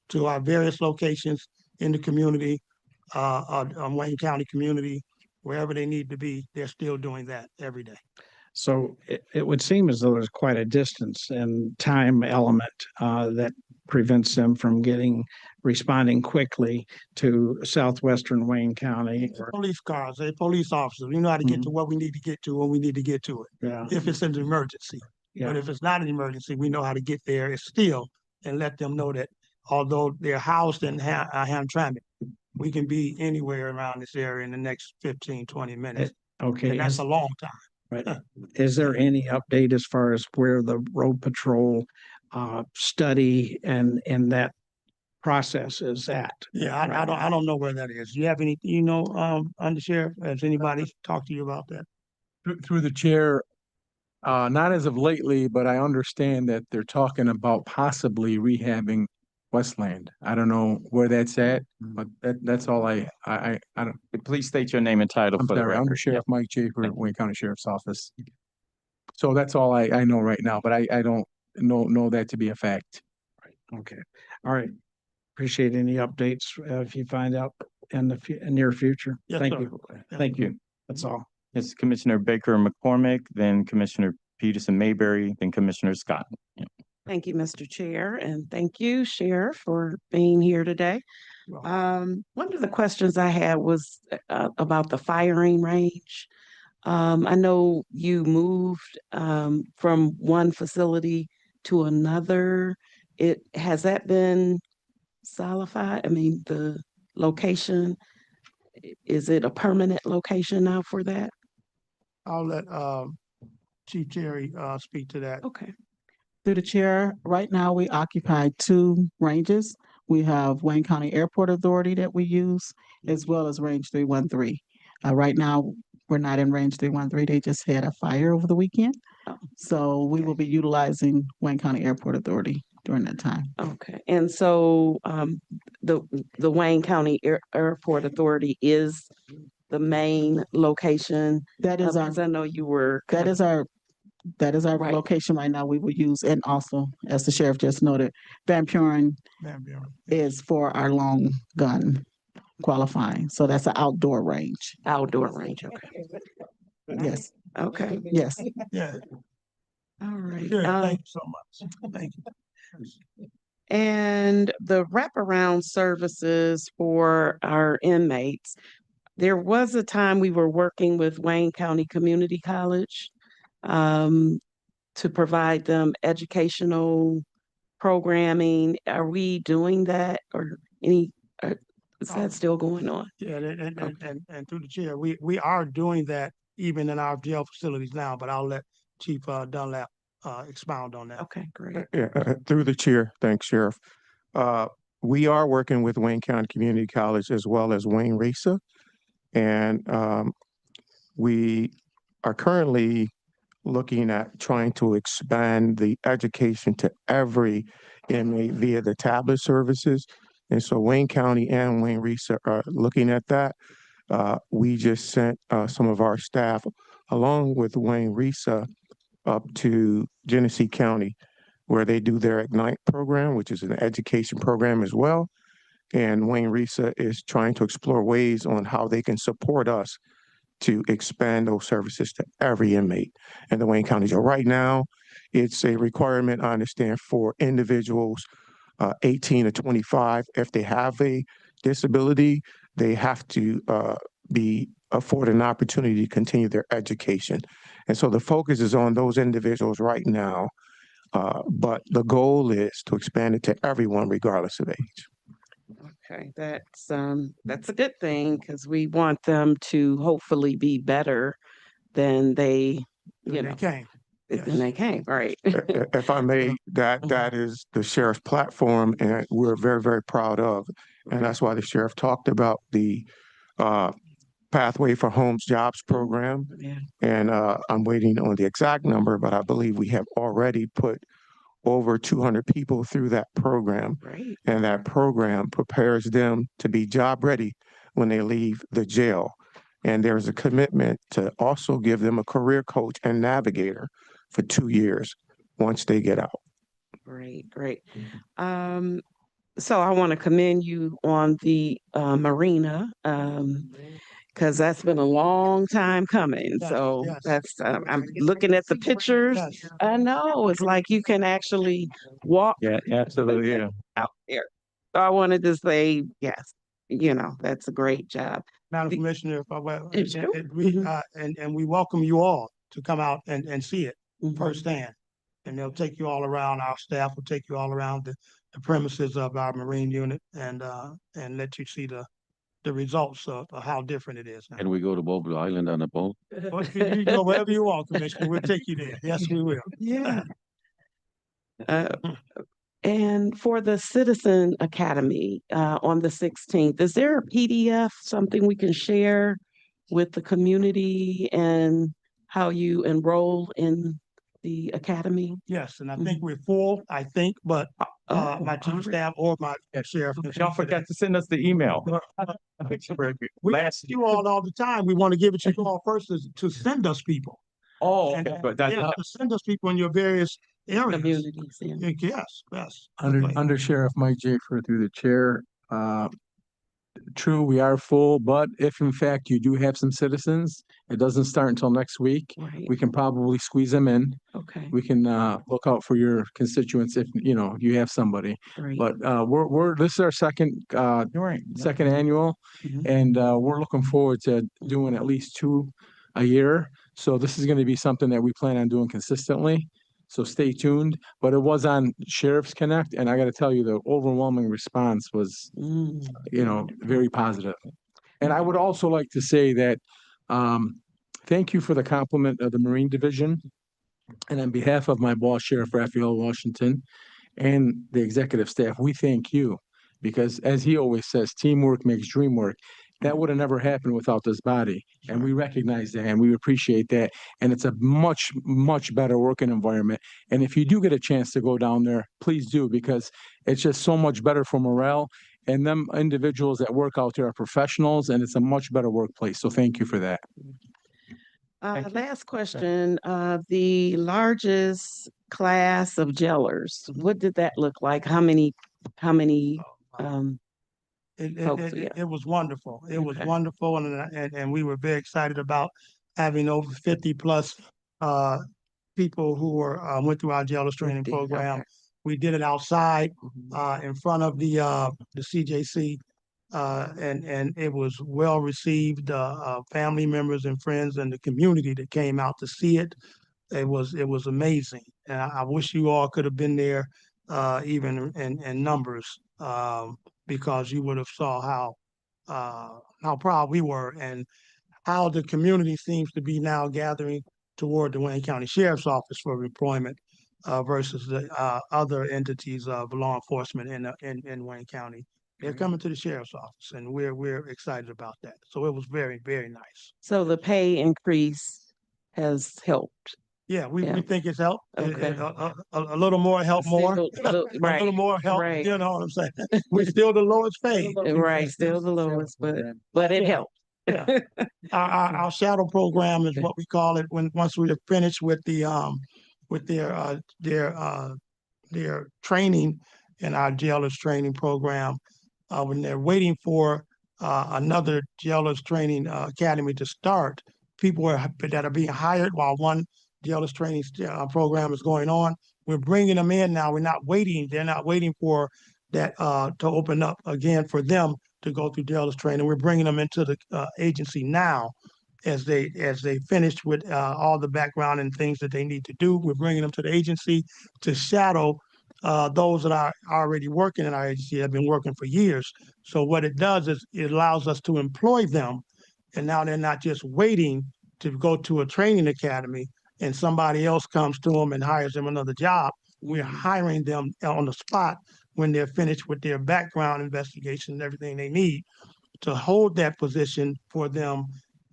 to our various locations in the community, Wayne County community, wherever they need to be. They're still doing that every day. So it would seem as though there's quite a distance and time element that prevents them from responding quickly to southwestern Wayne County. Police cars, they're police officers. We know how to get to what we need to get to when we need to get to it. Yeah. If it's an emergency. Yeah. But if it's not an emergency, we know how to get there still and let them know that although they're housed in Hamtramck, we can be anywhere around this area in the next 15, 20 minutes. Okay. And that's a long time. Right. Is there any update as far as where the road patrol study and that process is at? Yeah, I don't know where that is. Do you have any, Undersheriff, has anybody talked to you about that? Through the chair, not as of lately, but I understand that they're talking about possibly rehabbing Westland. I don't know where that's at, but that's all I don't, Please state your name and title I'm for the sorry, record. Under Sheriff Mike Schaefer, Thank you. Wayne County Sheriff's Office. So that's all I know right now, but I don't know that to be a fact. Okay, all right. Appreciate any updates if you find out in the near future. Yes, Thank sir. you. Thank you. That's all. It's Commissioner Baker McCormick, then Commissioner Peterson Mayberry, then Commissioner Scott. Thank you, Mr. Chair, and thank you, Sheriff, for being here today. One of the questions I had was about the firing range. I know you moved from one facility to another. Has that been solidified? I mean, the location, is it a permanent location now for that? I'll let, Chief Jerry, speak to that. Okay. Through the chair, right now we occupy two ranges. We have Wayne County Airport Authority that we use, as well as Range 313. Right now, we're not in Range 313. They just had a fire over the weekend. Oh. So we will be utilizing Wayne County Airport Authority during that time. Okay, and so the Wayne County Airport Authority is the main location? That is our, Because I know you were. that is our Right. location right now we will use. And also, as the sheriff just noted, Van Buren is for our long gun qualifying. So that's an outdoor range. Outdoor range, okay. Yes, Okay, yes. Yeah, all right. sure, thank you so much. Thank you. And the wraparound services for our inmates, there was a time we were working with Wayne County Community College to provide them educational programming. Are we doing that or is that still going on? Yeah, and through the chair, we are doing that even in our jail facilities now, but I'll let Chief Dunlap expound on that. Okay, great. Through the chair, thanks, Sheriff. We are working with Wayne County Community College as well as Wayne RESA. And we are currently looking at trying to expand the education to every inmate via the tablet services. And so Wayne County and Wayne RESA are looking at that. We just sent some of our staff along with Wayne RESA up to Genesee County, where they do their Ignite program, which is an education program as well. And Wayne RESA is trying to explore ways on how they can support us to expand those services to every inmate in the Wayne County Jail. Right now, it's a requirement, I understand, for individuals 18 to 25. If they have a disability, they have to be afforded an opportunity to continue their education. And so the focus is on those individuals right now. But the goal is to expand it to everyone regardless of age. Okay, that's a good thing because we want them to hopefully be better than they, you know, came. than they came, right? If I may, that is the sheriff's platform, and we're very, very proud of. And that's why the sheriff talked about the Pathway for Homes Jobs program. Yeah, And I'm waiting on the exact number, but I believe we have already put over 200 people through that program. great. And that program prepares them to be job ready when they leave the jail. And there's a commitment to also give them a career coach and navigator for 2 years once they get out. Great, great. So I want to commend you on the marina, because that's been a long time coming. Yes, So yes. that's, I'm looking at the pictures. Yes. I know, it's like you can actually walk Yeah, absolutely, yeah. out there. So I wanted to say, yes, you know, that's a great job. Madam The- Commissioner, if I will, Sure. and we welcome you all to come out and see it Mhm. firsthand. And they'll take you all around, our staff will take you all around the premises of our Marine unit and let you see the results of how different it is now. Can we go to Bobo Island on a boat? Well, you can go wherever you want, Commissioner, we'll take you there. Yes, we will. Yeah. And for the Citizen Academy, on the 16th, is there a PDF, something we can share with the community and how you enroll in the academy? Yes, and I think we're full, I think, but Oh, my chief all of right. staff or my sheriff. can Y'all speak to forgot to send us the email. We Last, ask you all the time. We want to give it to you all first to send us people. oh, And, okay, but that's yeah, not, to send us people in your various areas. Communities, yeah. Yes, yes. Under, Okay. under Sheriff Mike Jafer through the chair, true, we are full, but if in fact you do have some citizens, it doesn't start until next week. Right, We can probably squeeze them in. okay, We can, look out for your constituents if, you have somebody. great. But, this is our second annual, Mhm. and, we're looking forward to doing at least 2 a year. So this is gonna be something that we plan on doing consistently. So stay tuned, but it was on Sheriff's Connect, and I gotta tell you, the overwhelming response was, Mm, very positive. And I would also like to say that, thank you for the compliment of the Marine Division. And on behalf of my boss, Sheriff Raphael Washington, and the executive staff, we thank you. Because as he always says, teamwork makes dream work. That would have never happened without this body. And we recognize that and we appreciate that. And it's a much, much better working environment. And if you do get a chance to go down there, please do, because it's just so much better for morale. And them individuals that work out there are professionals, and it's a much better workplace. So thank you for that. Last question, the largest class of jailers, what did that look like? How many, um, folks, yeah. It was wonderful. It was Okay. wonderful, and we were very excited about having over 50 plus people who were went through our jailers training 50, program. okay. We did it outside Mhm. in front of the CJC, and it was well received. Family members and friends and the community that came out to see it. It was amazing, and I wish you all could have been there, even in numbers, because you would have saw how proud we were and how the community seems to be now gathering toward the Wayne County Sheriff's Office for employment, versus the other entities of law enforcement in Wayne County. They're Great. coming to the sheriff's office, and we're excited about that. So it was very, very nice. So the pay increase has helped. Yeah, we Yeah. think it's helped. Okay. A little more help more. Still- A Right, little more help, right. you know what I'm saying? We're still the lowest paid. right, still the lowest, but it Yeah. helped. Yeah. Our shadow program is what we call it once we're finished with with their training in our jailers training program. When they're waiting for another jailers training academy to start, that are being hired while one jailers training program is going on. We're bringing them in now. We're not waiting. They're not waiting for that to open up again for them to go through jailers training. We're bringing them into the agency now as they finish with all the background and things that they need to do. We're bringing them to the agency to shadow those that are already working in our agency, have been working for years. So what it does is it allows us to employ them, and now they're not just waiting to go to a training academy and somebody else comes to them and hires them another job. We're hiring them on the spot when they're finished with their background investigation and everything they need to hold that position for them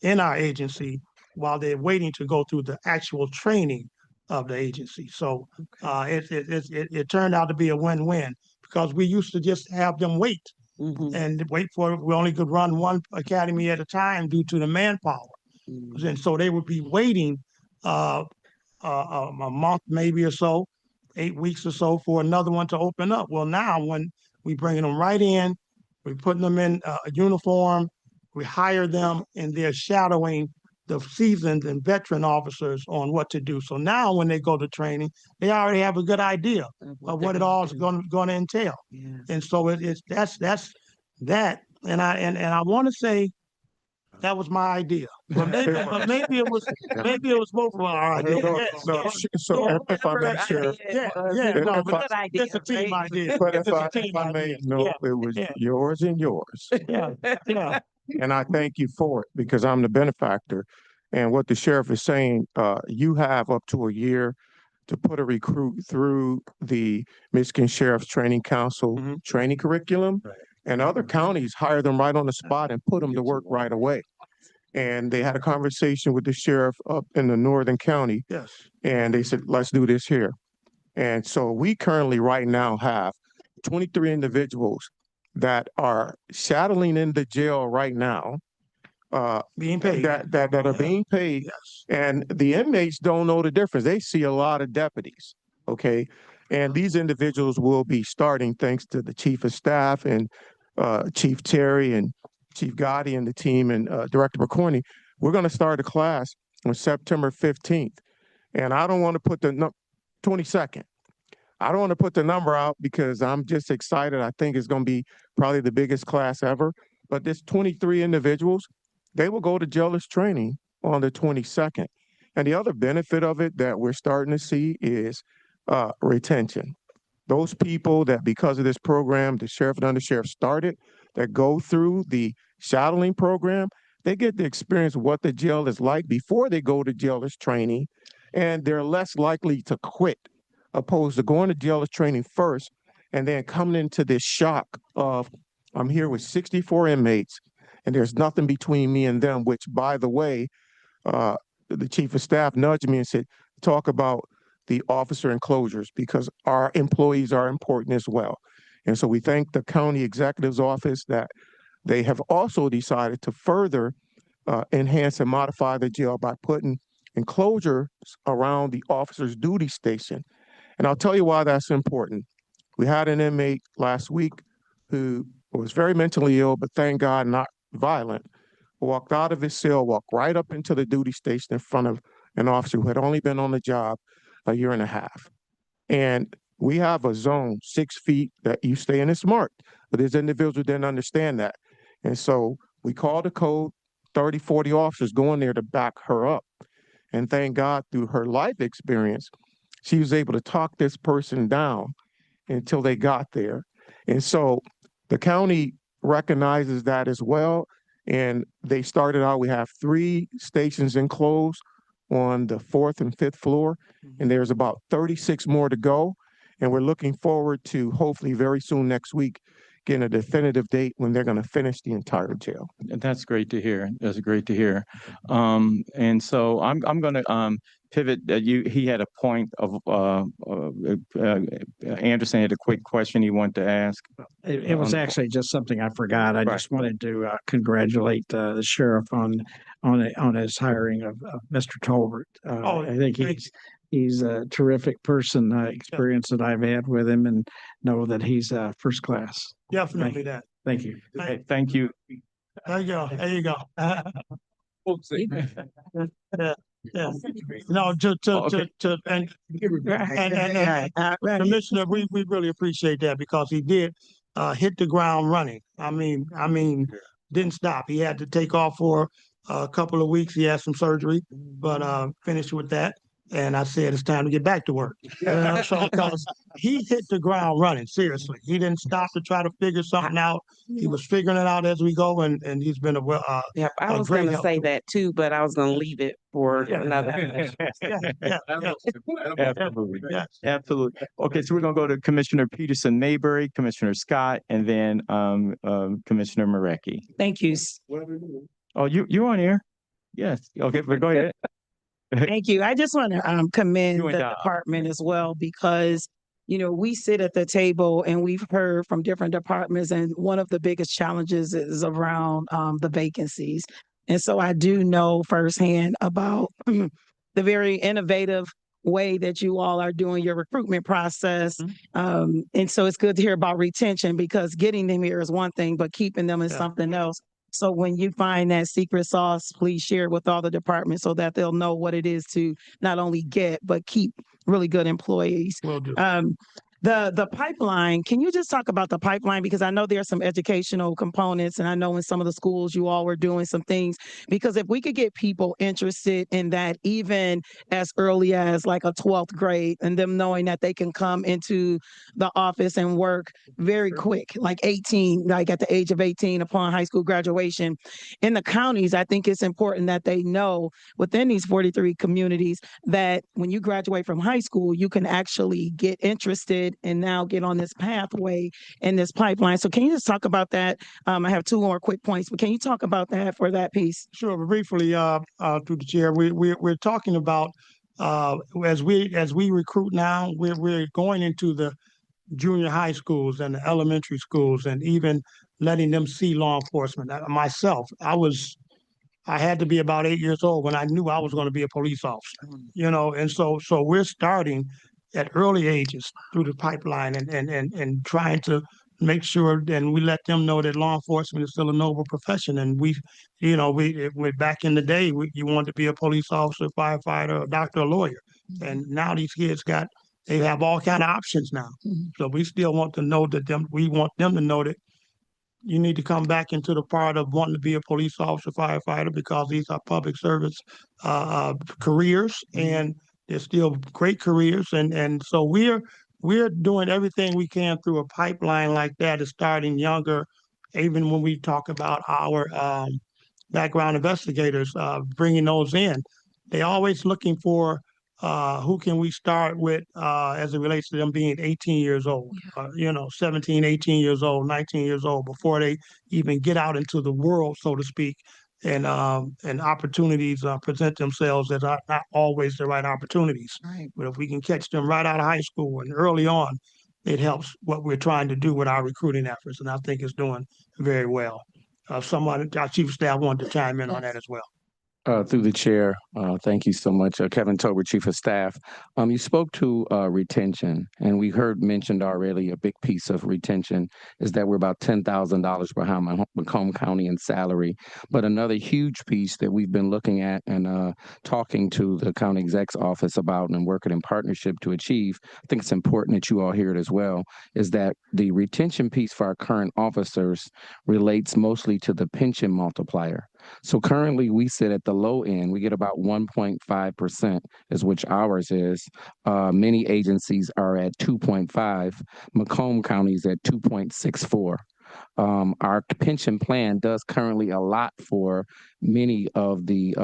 in our agency while they're waiting to go through the actual training of the agency. So it turned out to be a win-win, because we used to just have them wait Mhm. and wait for it. We only could run one academy at a time due to the manpower. Mhm. And so they would be waiting a month maybe or so, 8 weeks or so, for another one to open up. Well, now when we bringing them right in, we're putting them in a uniform, we hire them, and they're shadowing the seasoned and veteran officers on what to do. So now when they go to training, they already have a good idea of what they're it all is gonna do. going to entail. Yes. And so that's that. And I want to say that was my idea, but maybe it was both of our ideas. No, Yes. no, so if I may, Sheriff, Yeah, If no, I- but it's a team idea. but It's if a team I may, idea. no, Yeah, it was yeah. yours and yours. Yeah, yeah. And I thank you for it, because I'm the benefactor. And what the sheriff is saying, you have up to a year to put a recruit through the Michigan Sheriff's Training Council Mhm. training curriculum. Right. And other counties hire them right on the spot and put them to work right away. And they had a conversation with the sheriff up in the northern county, Yes. and they said, let's do this here. And so we currently right now have 23 individuals that are shadowing in the jail right now, Being paid. that are being paid. Yes. And the inmates don't know the difference. They see a lot of deputies, okay? And these individuals will be starting thanks to the chief of staff and Chief Terry and Chief Gotti and the team and Director McCorney. We're going to start a class on September 15th. And I don't want to put the 22nd. I don't want to put the number out because I'm just excited. I think it's going to be probably the biggest class ever. But this 23 individuals, they will go to jailers training on the 22nd. And the other benefit of it that we're starting to see is retention. Those people that because of this program, the sheriff and undersheriff started, that go through the shadowing program, they get to experience what the jail is like before they go to jailers training, and they're less likely to quit opposed to going to jailers training first and then coming into this shock of, I'm here with 64 inmates and there's nothing between me and them, which by the way, the chief of staff nudged me and said, talk about the officer enclosures because our employees are important as well. And so we thank the county executive's office that they have also decided to further enhance and modify the jail by putting enclosures around the officer's duty station. And I'll tell you why that's important. We had an inmate last week who was very mentally ill, but thank God not violent, walked out of his cell, walked right up into the duty station in front of an officer who had only been on the job a year and a half. And we have a zone 6 feet that you stay in. It's marked, but this individual didn't understand that. And so we called the code, 30, 40 officers going there to back her up. And thank God through her life experience, she was able to talk this person down until they got there. And so the county recognizes that as well. And they started out, we have 3 stations enclosed on the 4th and 5th floor, and there's about 36 more to go. And we're looking forward to hopefully very soon next week getting a definitive date when they're going to finish the entire jail. And that's great to hear. That's great to hear. And so I'm going to pivot. He had a point of Anderson had a quick question he wanted to ask. It was actually just something I forgot. I Right. just wanted to congratulate the sheriff on his hiring of Mr. Tolbert. I think he's a terrific person, experience that I've had with him, and know that he's first class. Definitely that. Thank you. Okay, thank you. There you go. There you go. Yeah. No, and Commissioner, we really appreciate that because he did hit the ground running. I mean, didn't stop. He had to take off for a couple of weeks. He had some surgery, but finished with that. And I said, it's time to get back to work. So, because he hit the ground running, seriously. He didn't stop to try to figure something out. He was figuring it out as we go, and he's been Yeah, I was great going to help. say that too, but I was going to leave it for another. Absolutely. Yes. Absolutely. Okay, so we're going to go to Commissioner Peterson Mayberry, Commissioner Scott, and then Commissioner Marecki. Thank you. Oh, you're on here? Yes. Okay, but go ahead. Thank you. I just want to commend Doing the job. department as well because, you know, we sit at the table and we've heard from different departments, and one of the biggest challenges is around the vacancies. And so I do know firsthand about the very innovative way that you all are doing your recruitment process. And so it's good to hear about retention because getting them here is one thing, but keeping them is Yeah. something else. So when you find that secret sauce, please share it with all the departments so that they'll know what it is to not only get, but keep really good employees. Will do. The pipeline, can you just talk about the pipeline? Because I know there are some educational components, and I know in some of the schools you all were doing some things. Because if we could get people interested in that, even as early as like a 12th grade, and them knowing that they can come into the office and work very quick, like 18, like at the age of 18 upon high school graduation. In the counties, I think it's important that they know within these 43 communities that when you graduate from high school, you can actually get interested and now get on this pathway and this pipeline. So can you just talk about that? I have two more quick points, but can you talk about that for that piece? Sure, briefly, through the chair, we're talking about, as we recruit now, we're going into the junior high schools and the elementary schools and even letting them see law enforcement. Myself, I had to be about 8 years old when I knew I was going to be a police officer, and so we're starting at early ages through the pipeline and trying to make sure and we let them know that law enforcement is still a noble profession. And we back in the day, you wanted to be a police officer, firefighter, a doctor, a lawyer. And now these kids they have all kind of options now. So we still want to know we want them to know that you need to come back into the part of wanting to be a police officer, firefighter, because these are public service careers, and they're still great careers. And so we're doing everything we can through a pipeline like that, is starting younger. Even when we talk about our background investigators, bringing those in, they always looking for who can we start with as it relates to them being 18 years old, 17, 18 years old, 19 years old, before they even get out into the world, so to speak, and opportunities present themselves that are not always the right opportunities. Right. But if we can catch them right out of high school and early on, it helps what we're trying to do with our recruiting efforts, and I think it's doing very well. Our chief of staff wanted to chime in on that as well. Through the chair, thank you so much. Kevin Tober, Chief of Staff. You spoke to retention, and we heard mentioned already a big piece of retention is that we're about $10,000 behind Macomb County in salary. But another huge piece that we've been looking at and talking to the county exec's office about and working in partnership to achieve, I think it's important that you all hear it as well, is that the retention piece for our current officers relates mostly to the pension multiplier. So currently we sit at the low end. We get about 1.5% is which ours is. Many agencies are at 2.5. Macomb County is at 2.64. Our pension plan does currently allot for many of the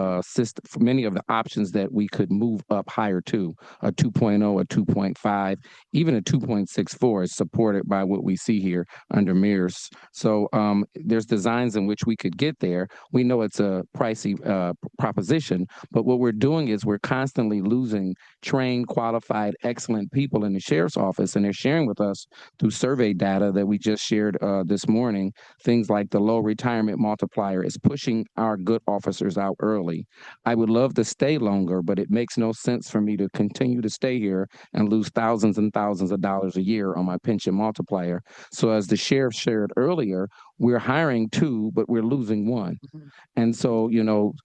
options that we could move up higher to. A 2.0, a 2.5, even a 2.64 is supported by what we see here under MERS. So there's designs in which we could get there. We know it's a pricey proposition, but what we're doing is we're constantly losing trained, qualified, excellent people in the sheriff's office, and they're sharing with us through survey data that we just shared this morning. Things like the low retirement multiplier is pushing our good officers out early. I would love to stay longer, but it makes no sense for me to continue to stay here and lose thousands and thousands of dollars a year on my pension multiplier. So as the sheriff shared earlier, we're hiring 2, but we're losing 1. And so,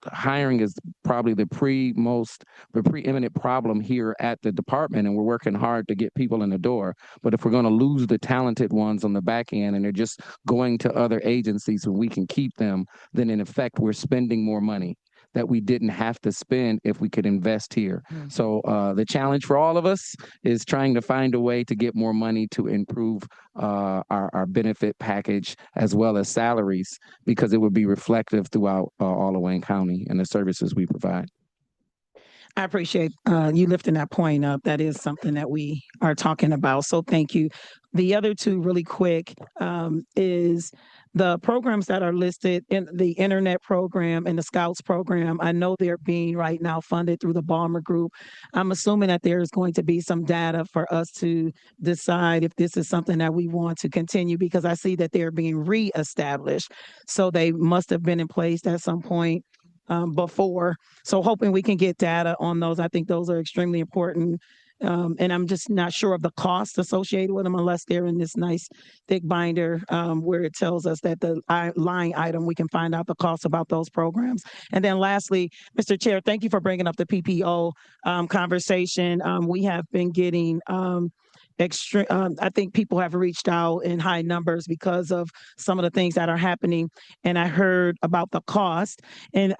hiring is probably the preeminent problem here at the department, and we're working hard to get people in the door. But if we're going to lose the talented ones on the back end and they're just going to other agencies and we can keep them, then in effect, we're spending more money that we didn't have to spend if we could invest here. So the challenge for all of us is trying to find a way to get more money to improve our benefit package as well as salaries, because it would be reflective throughout all of Wayne County and the services we provide. I appreciate you lifting that point up. That is something that we are talking about. So thank you. The other two really quick is the programs that are listed in the internet program and the Scouts program. I know they're being right now funded through the Balmer Group. I'm assuming that there's going to be some data for us to decide if this is something that we want to continue, because I see that they're being reestablished. So they must have been in place at some point before. So hoping we can get data on those. I think those are extremely important. And I'm just not sure of the cost associated with them unless they're in this nice thick binder where it tells us that the line item, we can find out the cost about those programs. And then lastly, Mr. Chair, thank you for bringing up the PPO conversation. We have been getting I think people have reached out in high numbers because of some of the things that are happening. And I heard about the cost. And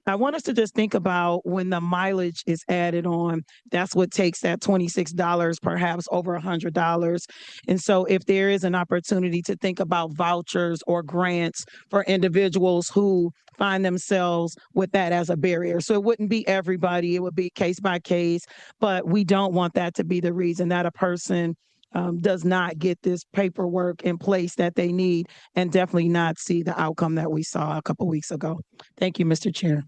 I want us to just think about when the mileage is added on, that's what takes that $26, perhaps over $100. And so if there is an opportunity to think about vouchers or grants for individuals who find themselves with that as a barrier. So it wouldn't be everybody, it would be case by case, but we don't want that to be the reason that a person does not get this paperwork in place that they need and definitely not see the outcome that we saw a couple weeks ago. Thank you, Mr. Chair.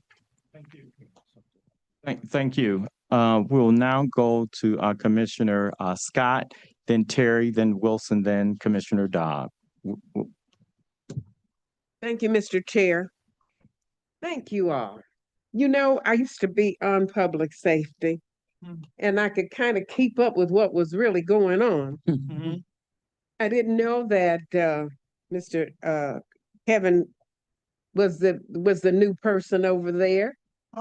Thank you. We'll now go to Commissioner Scott, then Terry, then Wilson, then Commissioner Dodd. Thank you, Mr. Chair. Thank you all. You know, I used to be on public safety and I could kind of keep up with what was really going on. I didn't know that Mr. Kevin was the new person over there.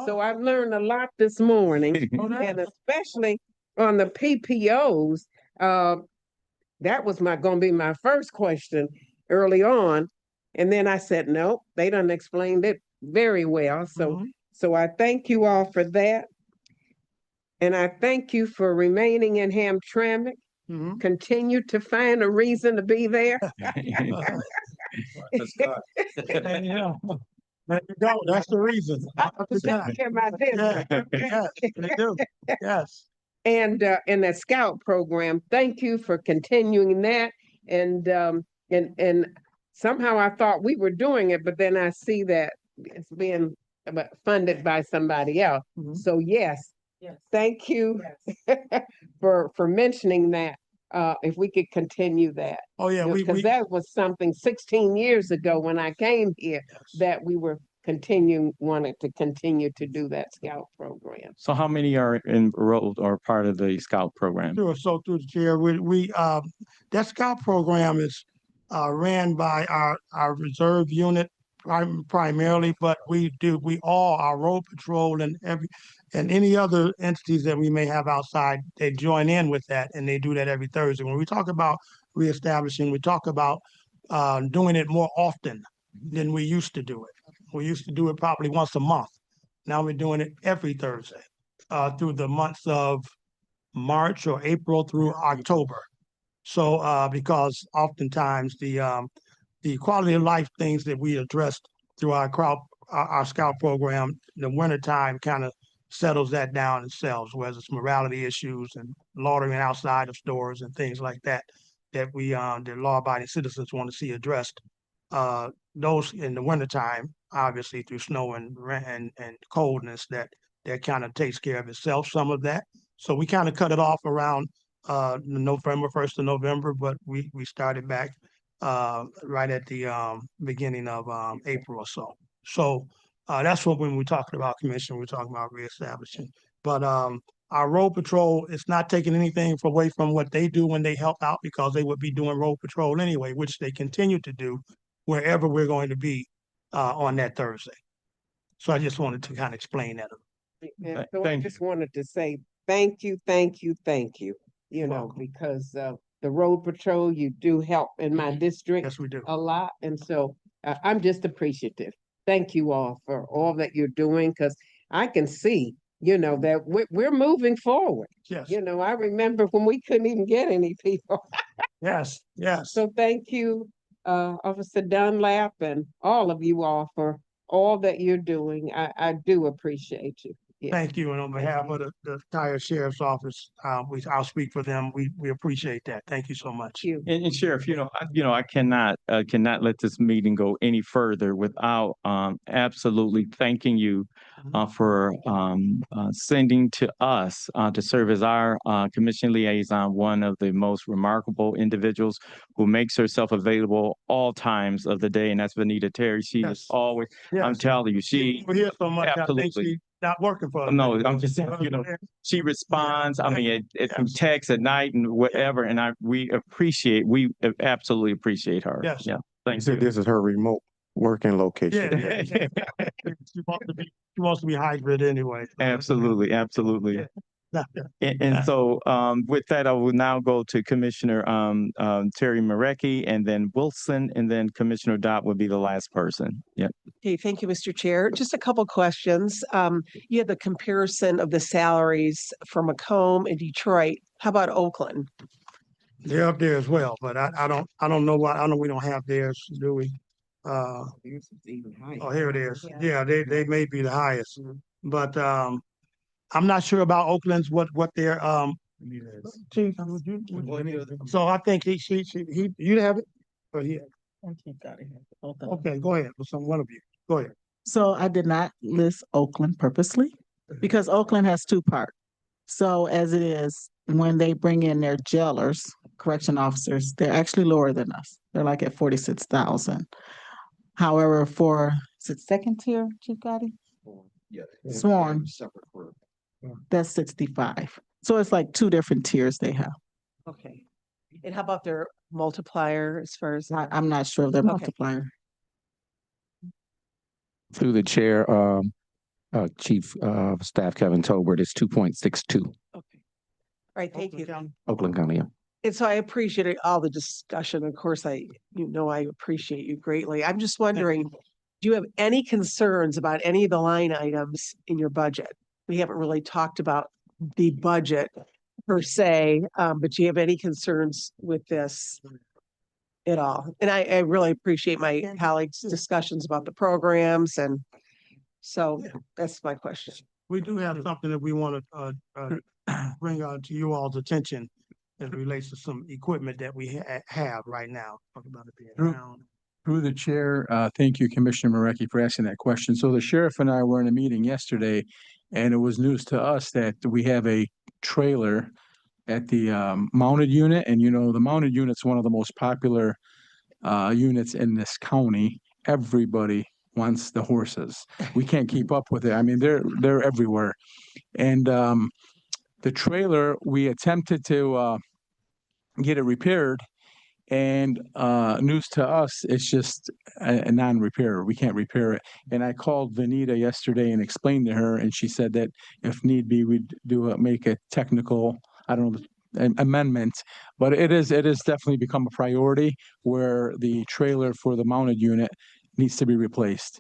So I've learned a lot this morning, and especially on the PPOs. That was gonna be my first question early on. And then I said, no, they done explained it very well. So I thank you all for that. And I thank you for remaining in Hamtramck. Continue to find a reason to be there. Yeah. There you go. That's the reason. Care my district. Yes, they do. Yes. And the Scout program, thank you for continuing that. And somehow I thought we were doing it, but then I see that it's being funded by somebody else. So yes, thank you for mentioning that. If we could continue that. Oh, yeah, Because that was something 16 years ago when I came here that we were wanted to continue to do that Scout program. So how many are enrolled or part of the Scout program? Sure. So through the chair, that Scout program is ran by our reserve unit primarily, but our road patrol and any other entities that we may have outside, they join in with that, and they do that every Thursday. When we talk about reestablishing, we talk about doing it more often than we used to do it. We used to do it probably once a month. Now we're doing it every Thursday through the months of March or April through October. So because oftentimes the quality of life things that we addressed through our Scout program, in the wintertime kind of settles that down themselves, whether it's morality issues and loitering outside of stores and things like that, that the law-abiding citizens want to see addressed. Those in the wintertime, obviously through snow and coldness, that kind of takes care of itself, some of that. So we kind of cut it off around November, 1st of November, but we started back right at the beginning of April or so. So that's what when we're talking about commission, we're talking about reestablishing. But our road patrol is not taking anything away from what they do when they help out, because they would be doing road patrol anyway, which they continue to do wherever we're going to be on that Thursday. So I just wanted to kind of explain that. And so I just wanted to say thank you, you know, because the road patrol, you do help in my district. Yes, we do. A lot. And so I'm just appreciative. Thank you all for all that you're doing, because I can see, you know, that we're moving forward. Yes. You know, I remember when we couldn't even get any people. Yes, yes. So thank you, Officer Dunlap, and all of you all for all that you're doing. I do appreciate you. Yeah. Thank you. And on behalf of the entire sheriff's office, I'll speak for them. We appreciate that. Thank you so much. Thank you. And Sheriff, I cannot let this meeting go any further without absolutely thanking you for sending to us to serve as our commission liaison, one of the most remarkable individuals who makes herself available all times of the day, and that's Vanita Terry. She is always, I'm telling you, We're here so much. I think absolutely. she's not working for us. No, I'm just saying, she responds, I mean, it's through text at night and whatever, and we absolutely appreciate her. Yes. Yeah. Thanks. So this is her remote working location. Yeah. She wants to be hybrid anyway. Absolutely. And so with that, I will now go to Commissioner Terry Marecki, and then Wilson, and then Commissioner Dodd would be the last person. Yeah. Okay, thank you, Mr. Chair. Just a couple questions. You had the comparison of the salaries for Macomb and Detroit. How about Oakland? They're up there as well, but I don't know why. I know we don't have theirs, do we? Oh, here it is. Yeah, they may be the highest, but I'm not sure about Oakland's what their Chief, so I think you have it? Or he, okay, go ahead, one of you, go ahead. So I did not list Oakland purposely because Oakland has two parts. So as it is, when they bring in their jailers, correction officers, they're actually lower than us. They're like at 46,000. However, is it second tier, Chief Gotti? Sworn, that's 65. So it's like two different tiers they have. Okay. And how about their multiplier as far as? I'm not sure of their Okay. multiplier. Through the chair, Chief of Staff Kevin Tolbert is 2.62, Okay. All right, thank you. Oakland County. Yeah. And so I appreciate all the discussion. Of course, I appreciate you greatly. I'm just wondering, do you have any concerns about any of the line items in your budget? We haven't really talked about the budget per se, but do you have any concerns with this at all? And I really appreciate my colleagues' discussions about the programs, and so that's my question. We do have something that we want to bring out to you all's attention as it relates to some equipment that we have right now. Talk about it being down. Through the chair, thank you, Commissioner Marecki, for asking that question. So the sheriff and I were in a meeting yesterday, and it was news to us that we have a trailer at the mounted unit. And you know, the mounted unit's one of the most popular units in this county. Everybody wants the horses. We can't keep up with it. I mean, they're everywhere. And the trailer, we attempted to get it repaired. And news to us, it's just a non-repair. We can't repair it. And I called Vanita yesterday and explained to her, and she said that if need be, we'd make a technical, I don't know, amendment. But it is definitely become a priority where the trailer for the mounted unit needs to be replaced.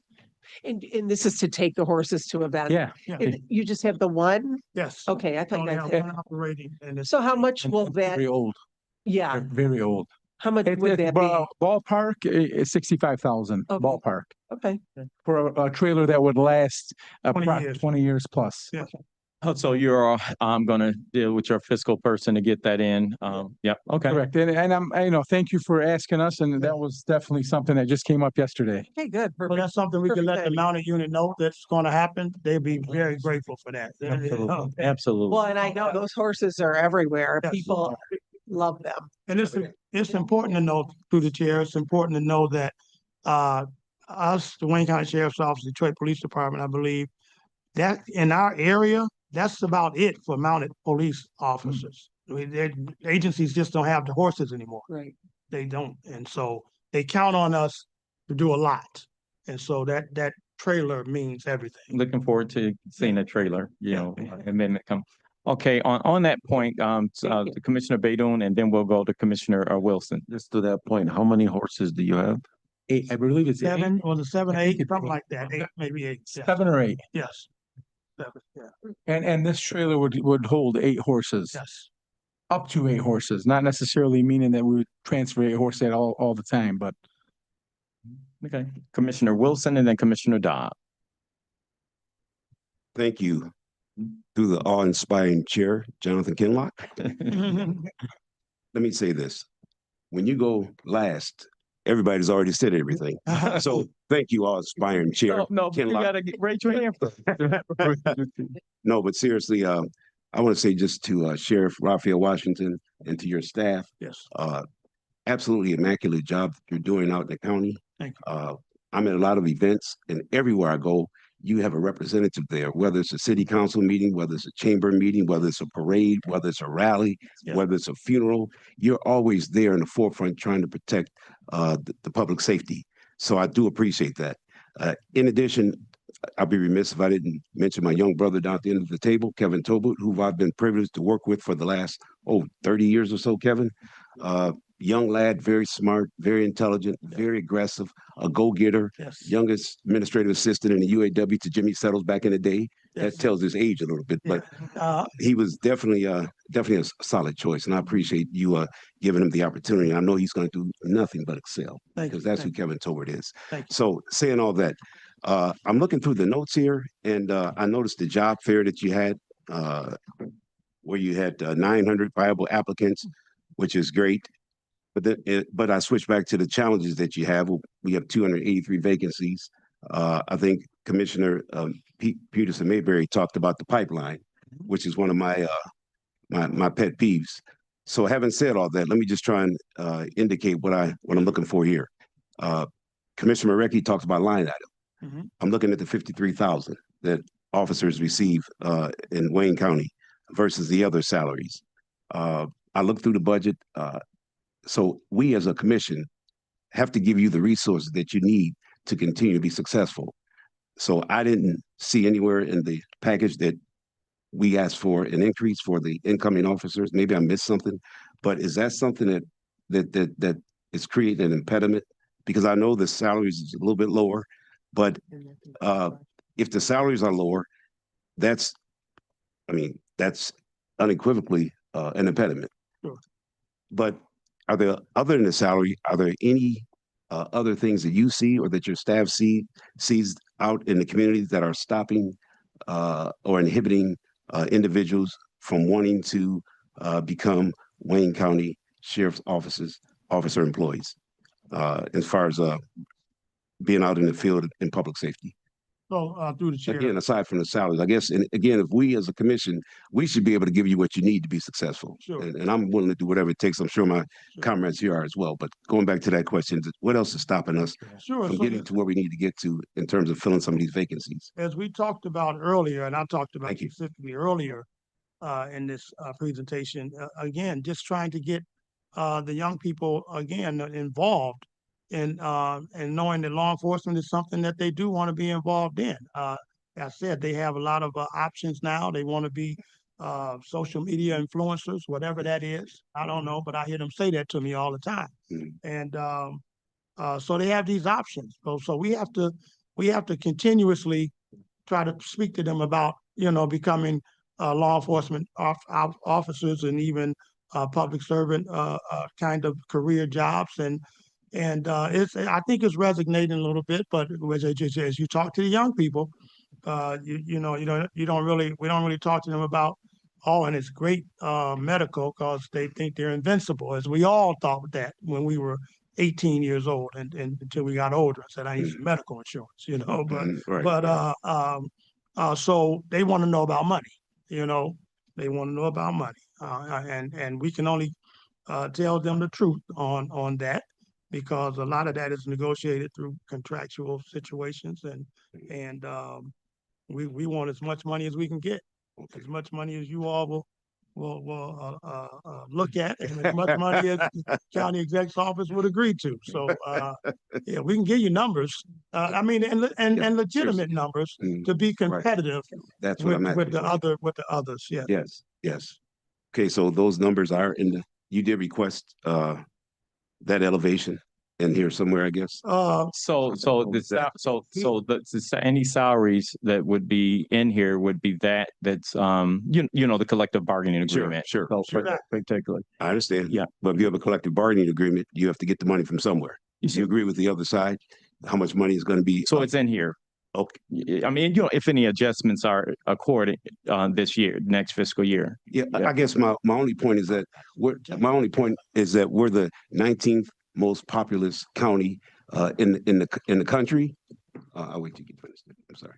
And this is to take the horses to events? Yeah. And you just have the one? Yes. Okay, I thought Only you have guys one had. operating and it's. So how much will that, Very old. yeah, Very old. how much It's would that be? ballpark is 65,000 Okay. ballpark Okay, for a trailer that would last 20 years. 20 years plus. Yeah. So you're, gonna deal with your fiscal person to get that in. Yep, okay. Correct. And thank you for asking us. And that was definitely something that just came up yesterday. okay, good. Well, Perfect. that's something we can let the Perfect. mounted unit know that's gonna happen. They'd be very grateful for that. Absolutely. Absolutely. Well, and I know those horses are everywhere. Yes. People love them. And it's important to know, through the chair, it's important to know that us, the Wayne County Sheriff's Office, Detroit Police Department, I believe, that in our area, that's about it for mounted police officers. I mean, the agencies just don't have the horses anymore. Right. They don't. And so they count on us to do a lot. And so that trailer means everything. Looking forward to seeing the trailer, amendment come. Okay, on that point, to Commissioner Baydun, and then we'll go to Commissioner Wilson. Just to that point, how many horses do you have? 8, I believe it's 7, was it 7, I think 8, it's something eight. like that. 8, maybe 8. Yeah. 7 or 8. Yes. 7, yeah. And this trailer would hold 8 horses, Yes. up to 8 horses, not necessarily meaning that we would transfer 8 horses at all the time, but Okay, Commissioner Wilson and then Commissioner Dodd. Thank you to the awe-inspiring chair, Jonathan Kinlock. Let me say this. When you go last, everybody's already said everything. So thank you, awe-inspiring chair. No, you Kinlock. gotta raise your hand. No, but seriously, I want to say just to Sheriff Raphael Washington and to your staff, Yes. absolutely immaculate job that you're doing out in the county. Thank I'm at a lot of events, and everywhere I go, you have a representative there, whether it's a city council meeting, whether it's a chamber meeting, whether it's a parade, whether it's a rally, Yeah. whether it's a funeral. You're always there in the forefront trying to protect the public safety. So I do appreciate that. In addition, I'll be remiss if I didn't mention my young brother down at the end of the table, Kevin Tolbert, who I've been privileged to work with for the last, 30 years or so, Kevin. Young lad, very smart, very intelligent, very aggressive, a go-getter, Yes. youngest administrative assistant in the UAW to Jimmy Settles back in the day. Yes. That tells his age a little bit, but he was definitely a solid choice, and I appreciate you giving him the opportunity. I know he's going to do nothing but excel Thank because you. that's Thank who Kevin Tolbert is. Thank you. So saying all that, I'm looking through the notes here, and I noticed the job fair that you had where you had 900 viable applicants, which is great. But I switch back to the challenges that you have. We have 283 vacancies. I think Commissioner Peterson Mayberry talked about the pipeline, which is one of my my pet peeves. So having said all that, let me just try and indicate what I'm looking for here. Commissioner Marecki talks about line item. I'm looking at the 53,000 that officers receive in Wayne County versus the other salaries. I looked through the budget. So we as a commission have to give you the resources that you need to continue to be successful. So I didn't see anywhere in the package that we asked for an increase for the incoming officers. Maybe I missed something, but is that something that is creating an impediment? Because I know the salaries is a little bit lower, but if the salaries are lower, that's unequivocally an impediment. Sure. But other than the salary, are there any other things that you see or that your staff sees out in the community that are stopping or inhibiting individuals from wanting to become Wayne County Sheriff's officer employees as far as being out in the field in public safety? So, through the chair. Again, aside from the salaries, I guess, and again, if we as a commission, we should be able to give you what you need to be successful. Sure. And I'm willing to do whatever it takes. I'm sure my comrades here are as well. But going back to that question, what else is stopping us Sure. from So getting to where we need to get to in terms of filling some of these vacancies? as we talked about earlier, and I talked about Thank you. specifically earlier in this presentation, again, just trying to get the young people again involved in and knowing that law enforcement is something that they do want to be involved in. As I said, they have a lot of options now. They want to be social media influencers, whatever that is. I don't know, but I hear them say that to me all the time. And so they have these options. So we have to continuously try to speak to them about, becoming law enforcement officers and even public servant kind of career jobs. And I think it's resonating a little bit, but as you talk to the young people, we don't really talk to them about, and it's great medical because they think they're invincible, as we all thought that when we were 18 years old and until we got older. I said, I need some medical insurance, but so they want to know about money, they want to know about money. And we can only tell them the truth on that, because a lot of that is negotiated through contractual situations, and we want as much money as we can get, as much money as you all will look at, and as much money as the county exec's office would agree to. So yeah, we can give you numbers. And legitimate numbers to be competitive That's what I'm with asking. with the others. Yeah. Yes. Okay, so those numbers are you did request that elevation in here somewhere, I guess. Any salaries that would be in here would be that's the collective bargaining agreement. Sure. Particularly. I understand. Yeah. But if you have a collective bargaining agreement, you have to get the money from somewhere. Do you agree with the other side? How much money is going to be? So it's in here. Okay. I mean, if any adjustments are accorded this year, next fiscal year. Yeah, I guess my only point is that we're the 19th most populous county in the country. I'll wait till you get finished. I'm sorry.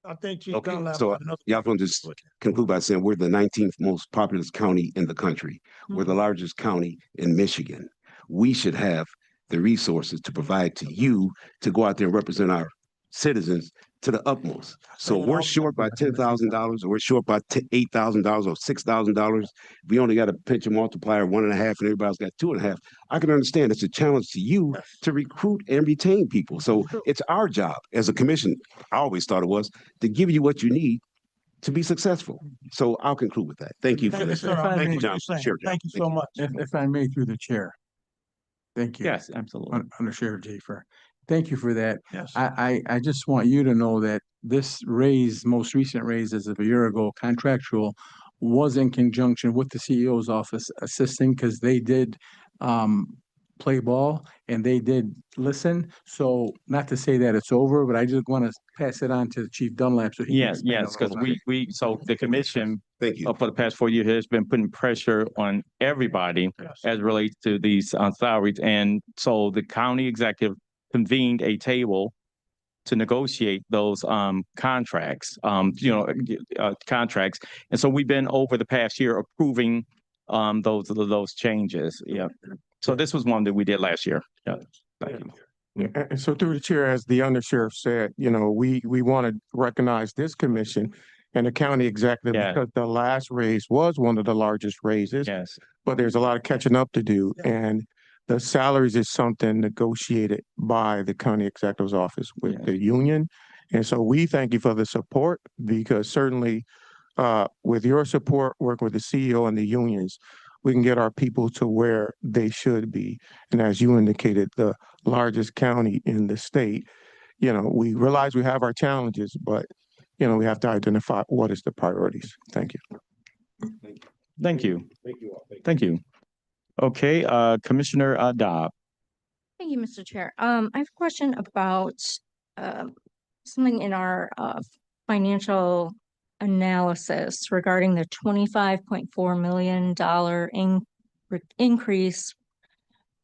I think she's Okay, gonna so have another. yeah, I'm just conclude by saying we're the 19th most populous county in the country. We're the largest county in Michigan. We should have the resources to provide to you to go out there and represent our citizens to the utmost. So we're short by $10,000, or we're short by $8,000 or $6,000. We only got a pension multiplier 1.5, and everybody's got 2.5. I can understand it's a challenge to you to recruit and retain people. So it's our job as a commission. I always thought it was to give you what you need to be successful. So I'll conclude with that. Thank you for Thank you, this. sir. I Thank you, appreciate John. you saying. Sure, John. Thank you so much. If I may, through the chair. Thank you. Yes, absolutely. Under Sheriff Jafer. Thank you for that. Yes. I just want you to know that this most recent raise as of a year ago, contractual, was in conjunction with the CEO's office assisting, because they did play ball and they did listen. So not to say that it's over, but I just want to pass it on to Chief Dunlap so he can Yes, expand a because little bit. so the commission Thank you. for the past 4 years has been putting pressure on everybody as it relates to these salaries. And so the county executive convened a table to negotiate those contracts, contracts. And so we've been over the past year approving those changes. Yeah. So this was one that we did last year. Yeah. Thank you. And so through the chair, as the undersheriff said, we want to recognize this commission and the county executive Yeah. because the last raise was one of the largest raises, Yes. but there's a lot of catching up to do. And the salaries is something negotiated by the county executive's office with Yes. the union. And so we thank you for the support because certainly with your support, working with the CEO and the unions, we can get our people to where they should be. And as you indicated, the largest county in the state, we realize we have our challenges, but, we have to identify what is the priorities. Thank you. Thank you. Thank you all. Thank you. Okay, Commissioner Dobb. Thank you, Mr. Chair. I have a question about something in our financial analysis regarding the $25.4 million increase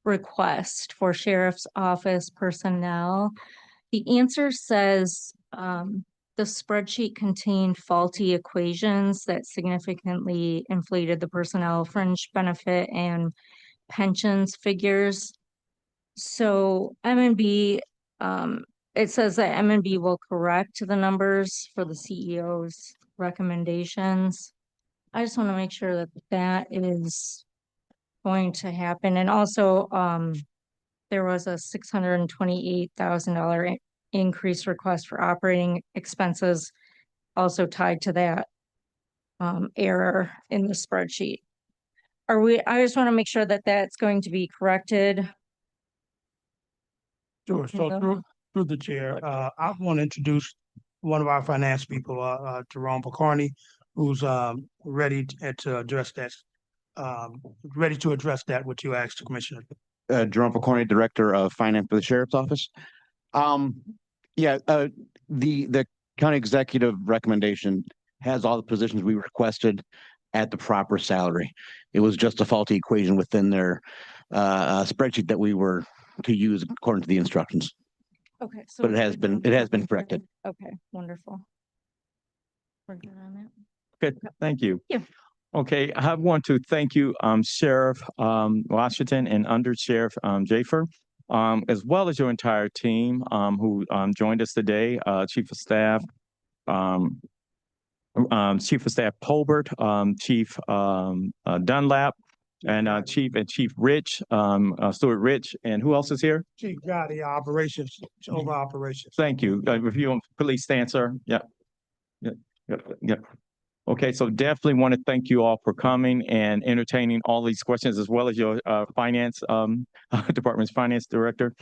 request for sheriff's office personnel. The answer says the spreadsheet contained faulty equations that significantly inflated the personnel fringe benefit and pensions figures. So M&B, it says that M&B will correct the numbers for the CEO's recommendations. I just want to make sure that that is going to happen. And also, there was a $628,000 increase request for operating expenses also tied to that error in the spreadsheet. I just want to make sure that that's going to be corrected. Sure. So through the chair, I want to introduce one of our finance people, Jerome Picarni, who's ready to address that. Ready to address that, what you asked, Commissioner. Jerome Picarni, Director of Finance for the Sheriff's Office. The county executive recommendation has all the positions we requested at the proper salary. It was just a faulty equation within their spreadsheet that we were to use according to the instructions. Okay. So But it has been corrected. Okay, wonderful. We're good on that. Good, thank you. Yeah. Okay, I want to thank you, Sheriff Washington and Under Sheriff Jafer, as well as your entire team who joined us today, Chief of Staff Colbert, Chief Dunlap, and Chief Rich, Stuart Rich, and who else is here? Chief Gotti, operations, over operations. Thank you. If you please stand, sir. Yeah. Okay, so definitely want to thank you all for coming and entertaining all these questions, as well as your finance department's finance director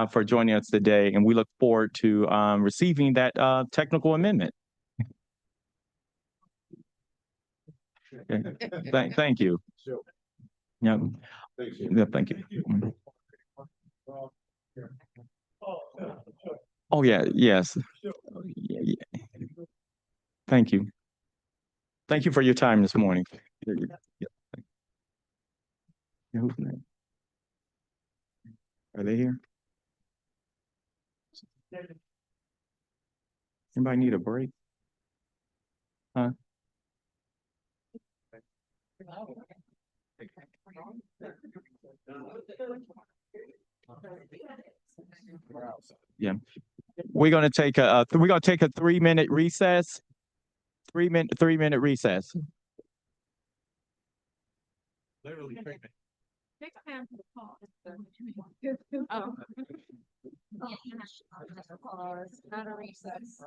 for joining us today. And we look forward to receiving that technical amendment. Okay. Thank you. Yeah. Yeah, thank you. Oh, yeah, yes. Yeah. Thank you. Thank you for your time this morning. Who's next? Are they here? Anybody need a break? Huh? Yeah. We're gonna take a 3-minute recess. 3-minute recess. Literally 3 minutes. Oh. Not a recess.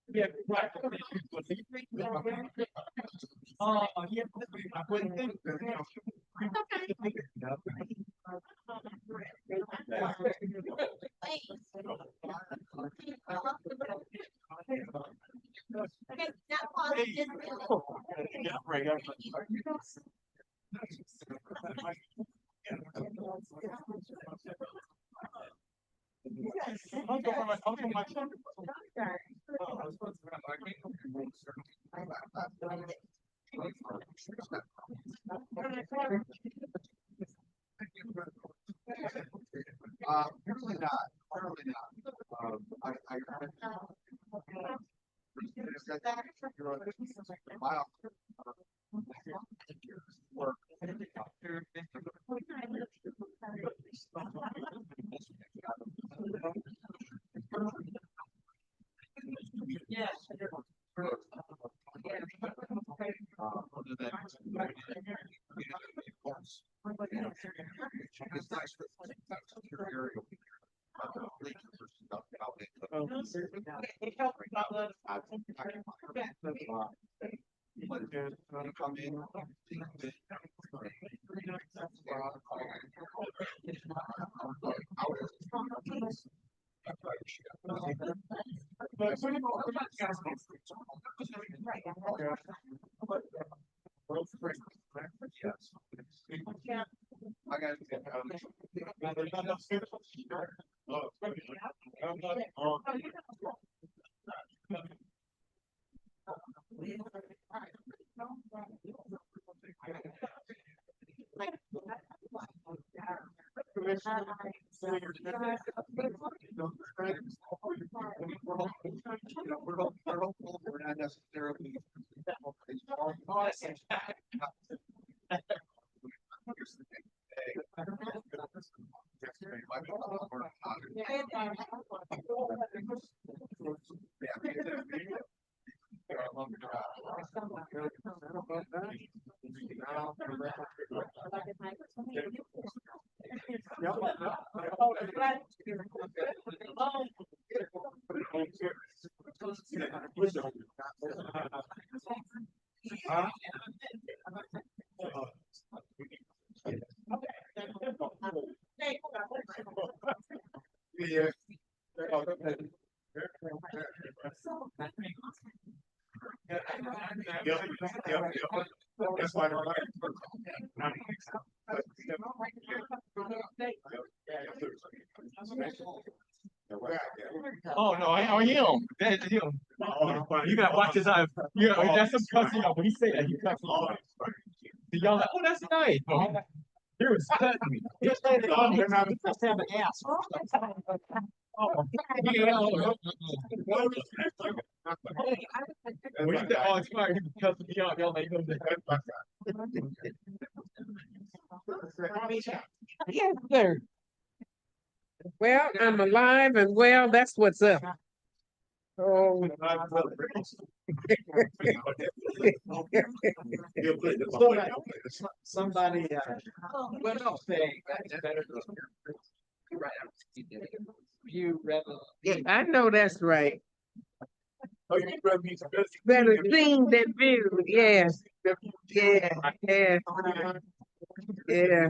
Yeah, right. Yes. Apparently not, apparently not. We're not necessarily. Oh, no, I him. That's him. You gotta watch his eyes. Yeah, that's some cussing out. When he say that, he cussing out. Y'all like, oh, that's nice. He was cutting me. He was cutting on me. He just have an ass. When he said, oh, it's fine, he was cussing me out. Y'all like, Yes, sir. Well, I'm alive and well, that's what's up. Oh. Somebody, what else say? You rebel. Yeah, I know that's right. Oh, you read Better seen than viewed, yes. Yeah, yeah. Yeah.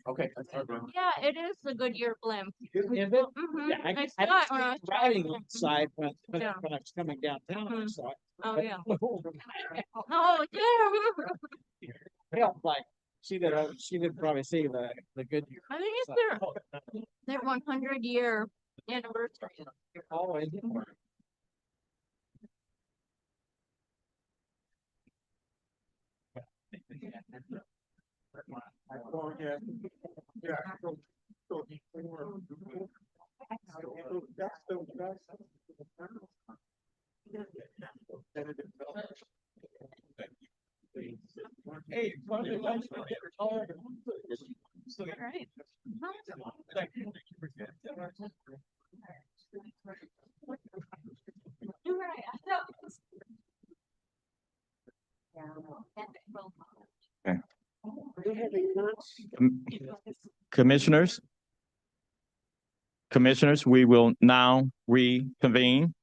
Okay. Yeah, it is the Goodyear blimp. Mhm. Mhm. I I I saw it when I was driving driving. on the side when Yeah. when I was coming downtown, I Mhm. saw it. Oh, But- yeah. Oh, yeah. Felt like she didn't probably see the good. I think it's their 100-year anniversary. Oh, is it? Oh, yeah. Yeah. So before- That's hey, funny, that's what they were told. All right. You're right. I know. Commissioners? Commissioners, we will now reconvene.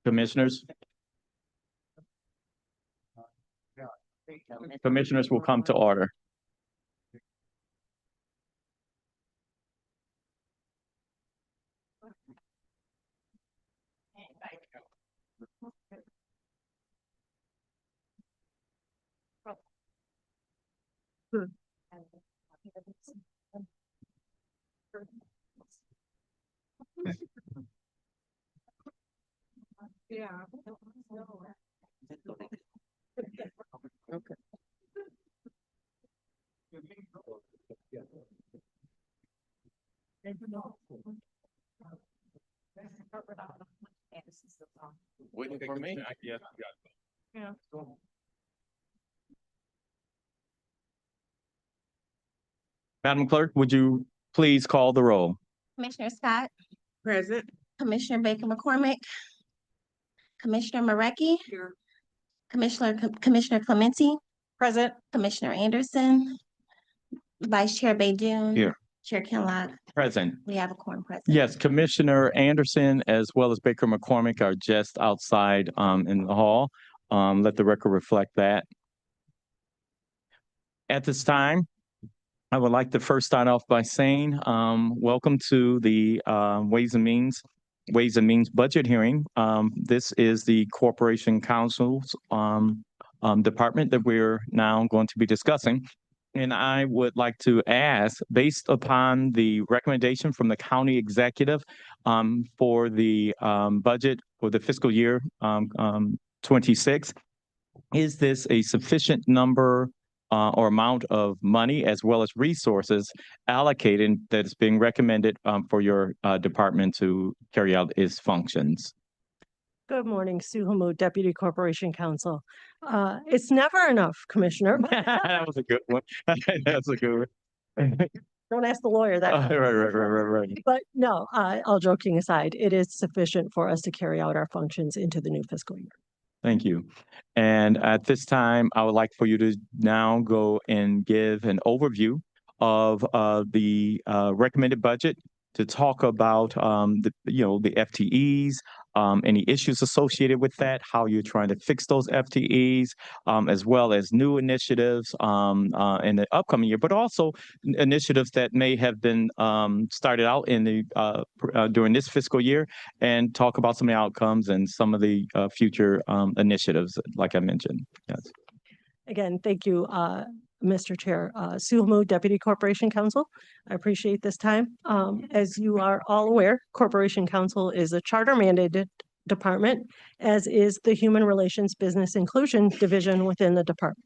Commissioners? Commissioners will come to order. Yeah. Okay. Waiting for me? Yeah. Yeah. Madam Clerk, would you please call the roll? Commissioner Scott, Present. Commissioner Baker McCormick, Commissioner Marecki, Commissioner Clementi, Present. Commissioner Anderson, Vice Chair Baydoun. Here. Chair Kinlock. Present. We have a quorum present. Yes, Commissioner Anderson as well as Baker McCormick are just outside in the hall. Let the record reflect that. At this time, I would like to first start off by saying welcome to the Ways and Means budget hearing. This is the Corporation Council's department that we're now going to be discussing. And I would like to ask, based upon the recommendation from the county executive for the budget for the fiscal year 26, is this a sufficient number or amount of money as well as resources allocated that is being recommended for your department to carry out its functions? Good morning, Sue Hamud, Deputy Corporation Counsel. It's never enough, Commissioner. That was a good one. That's a good one. Don't ask the lawyer that. Right. But no, all joking aside, it is sufficient for us to carry out our functions into the new fiscal year. Thank you. And at this time, I would like for you to now go and give an overview of the recommended budget, to talk about the FTEs, any issues associated with that, how you're trying to fix those FTEs, as well as new initiatives in the upcoming year, but also initiatives that may have been started out in the during this fiscal year, and talk about some of the outcomes and some of the future initiatives, like I mentioned. Yes. Again, thank you, Mr. Chair. Sue Hamud, Deputy Corporation Counsel. I appreciate this time. As you are all aware, Corporation Counsel is a charter mandated department, as is the Human Relations Business Inclusion Division within the department.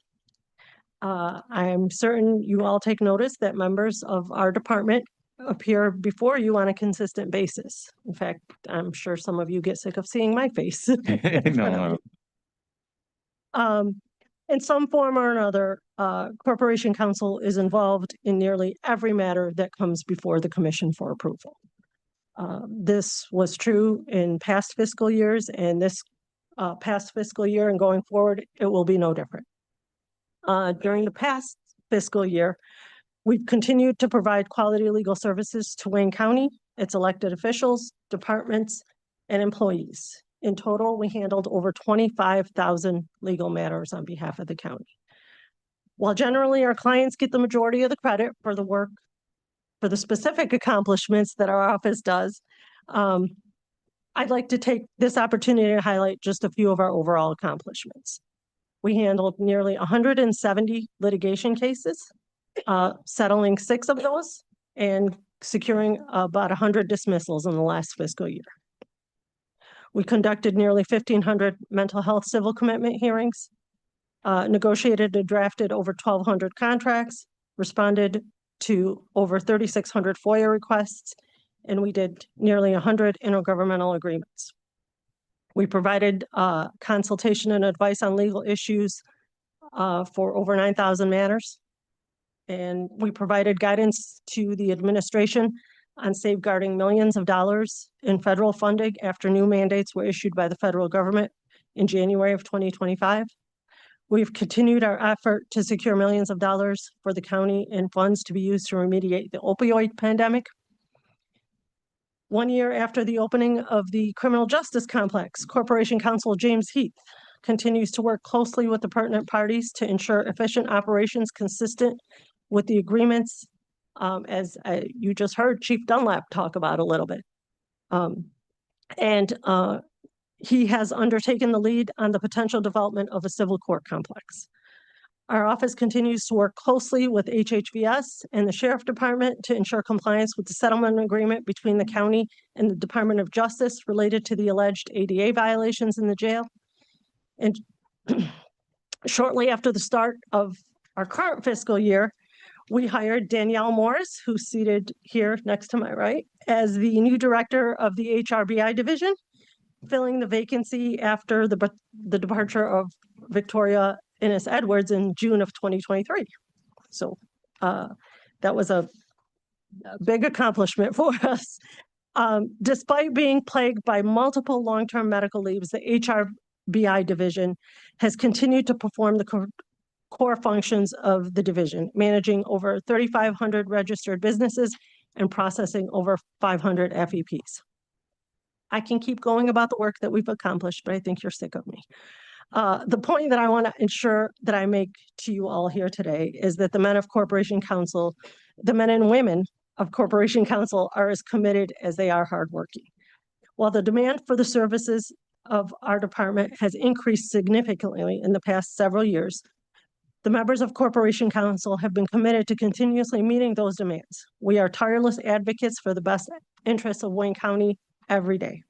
I'm certain you all take notice that members of our department appear before you on a consistent basis. In fact, I'm sure some of you get sick of seeing my face. No. In some form or another, Corporation Counsel is involved in nearly every matter that comes before the Commission for approval. This was true in past fiscal years, and this past fiscal year and going forward, it will be no different. During the past fiscal year, we've continued to provide quality legal services to Wayne County, its elected officials, departments, and employees. In total, we handled over 25,000 legal matters on behalf of the county. While generally our clients get the majority of the credit for the work, for the specific accomplishments that our office does, I'd like to take this opportunity to highlight just a few of our overall accomplishments. We handled nearly 170 litigation cases, settling 6 of those and securing about 100 dismissals in the last fiscal year. We conducted nearly 1,500 mental health civil commitment hearings, negotiated and drafted over 1,200 contracts, responded to over 3,600 FOIA requests, and we did nearly 100 intergovernmental agreements. We provided consultation and advice on legal issues for over 9,000 matters, and we provided guidance to the administration on safeguarding millions of dollars in federal funding after new mandates were issued by the federal government in January of 2025. We've continued our effort to secure millions of dollars for the county in funds to be used to remediate the opioid pandemic. 1 year after the opening of the criminal justice complex, Corporation Counsel James Heath continues to work closely with the pertinent parties to ensure efficient operations consistent with the agreements, as you just heard Chief Dunlap talk about a little bit. He has undertaken the lead on the potential development of a civil court complex. Our office continues to work closely with HHVS and the Sheriff Department to ensure compliance with the settlement agreement between the county and the Department of Justice related to the alleged ADA violations in the jail. And shortly after the start of our current fiscal year, we hired Danielle Morris, who's seated here next to my right, as the new director of the HRBI division, filling the vacancy after the departure of Victoria Innes Edwards in June of 2023. So that was a big accomplishment for us. Despite being plagued by multiple long-term medical leaves, the HRBI division has continued to perform the core functions of the division, managing over 3,500 registered businesses and processing over 500 FEPs. I can keep going about the work that we've accomplished, but I think you're sick of me. The point that I want to ensure that I make to you all here today is that the men and women of Corporation Counsel are as committed as they are hardworking. While the demand for the services of our department has increased significantly in the past several years, the members of Corporation Counsel have been committed to continuously meeting those demands. We are tireless advocates for the best interests of Wayne County every day.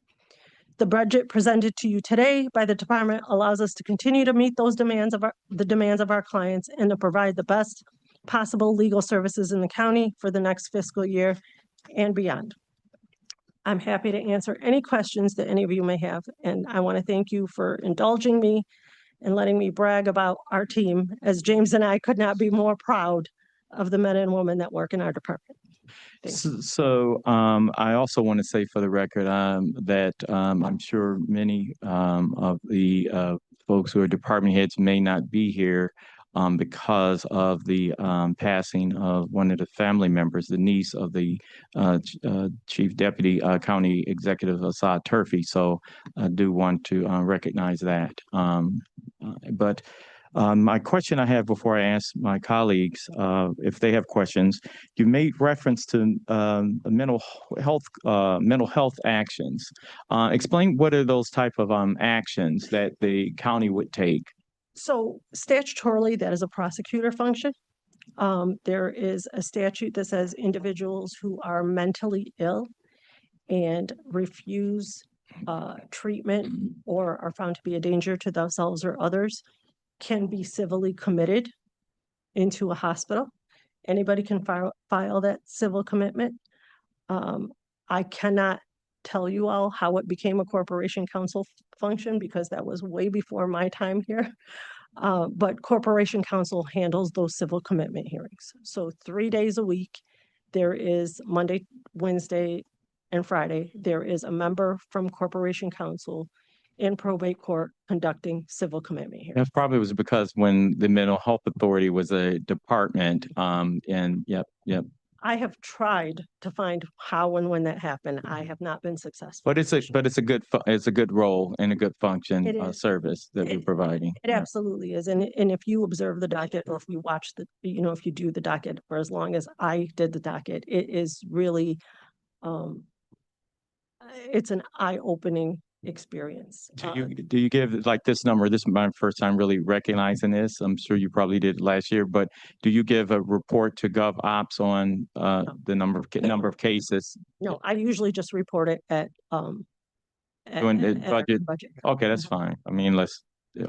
The budget presented to you today by the department allows us to continue to meet those demands of our clients and to provide the best possible legal services in the county for the next fiscal year and beyond. I'm happy to answer any questions that any of you may have, and I want to thank you for indulging me and letting me brag about our team, as James and I could not be more proud of the men and women that work in our department. So I also want to say for the record that I'm sure many of the folks who are department heads may not be here because of the passing of one of the family members, the niece of the Chief Deputy County Executive Assad Turfy. So I do want to recognize that. But my question I have before I ask my colleagues if they have questions, you made reference to mental health actions. Explain what are those type of actions that the county would take? So statutorily, that is a prosecutor function. There is a statute that says individuals who are mentally ill and refuse treatment or are found to be a danger to themselves or others can be civilly committed into a hospital. Anybody can file that civil commitment. I cannot tell you all how it became a Corporation Counsel function because that was way before my time here. But Corporation Counsel handles those civil commitment hearings. So 3 days a week, there is Monday, Wednesday, and Friday, there is a member from Corporation Counsel in probate court conducting civil commitment hearings. That probably was because when the Mental Health Authority was a department, and yep. I have tried to find how and when that happened. I have not been successful. But it's a good role and a good function It is. service that we're providing. It absolutely is. And if you observe the docket or if you watch if you do the docket for as long as I did the docket, it is really, it's an eye-opening experience. Do you give like this number? This is my first time really recognizing this. I'm sure you probably did last year, but do you give a report to GovOps on the number of cases? No, I usually just report it at Doing the our budget? Okay, that's fine. I mean,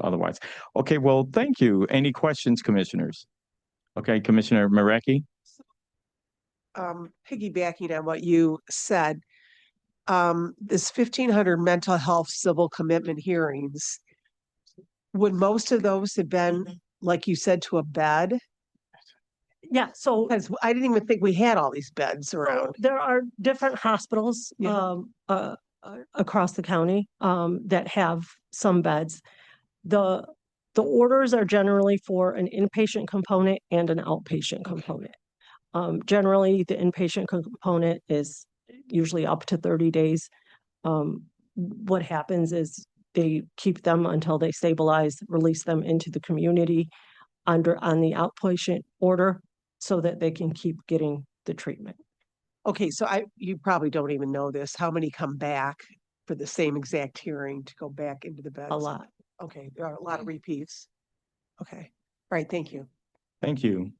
otherwise. Okay, well, thank you. Any questions, commissioners? Okay, Commissioner Marecki? Piggybacking on what you said, this 1,500 mental health civil commitment hearings, would most of those have been, like you said, to a bed? Yeah, so Because I didn't even think we had all these beds around. there are different hospitals across the county that have some beds. The orders are generally for an inpatient component and an outpatient component. Generally, the inpatient component is usually up to 30 days. What happens is they keep them until they stabilize, release them into the community on the outpatient order so that they can keep getting the treatment. Okay, so you probably don't even know this. How many come back for the same exact hearing to go back into the beds? A lot. Okay, there are a lot of repeats. Okay. Right, thank you. Thank you.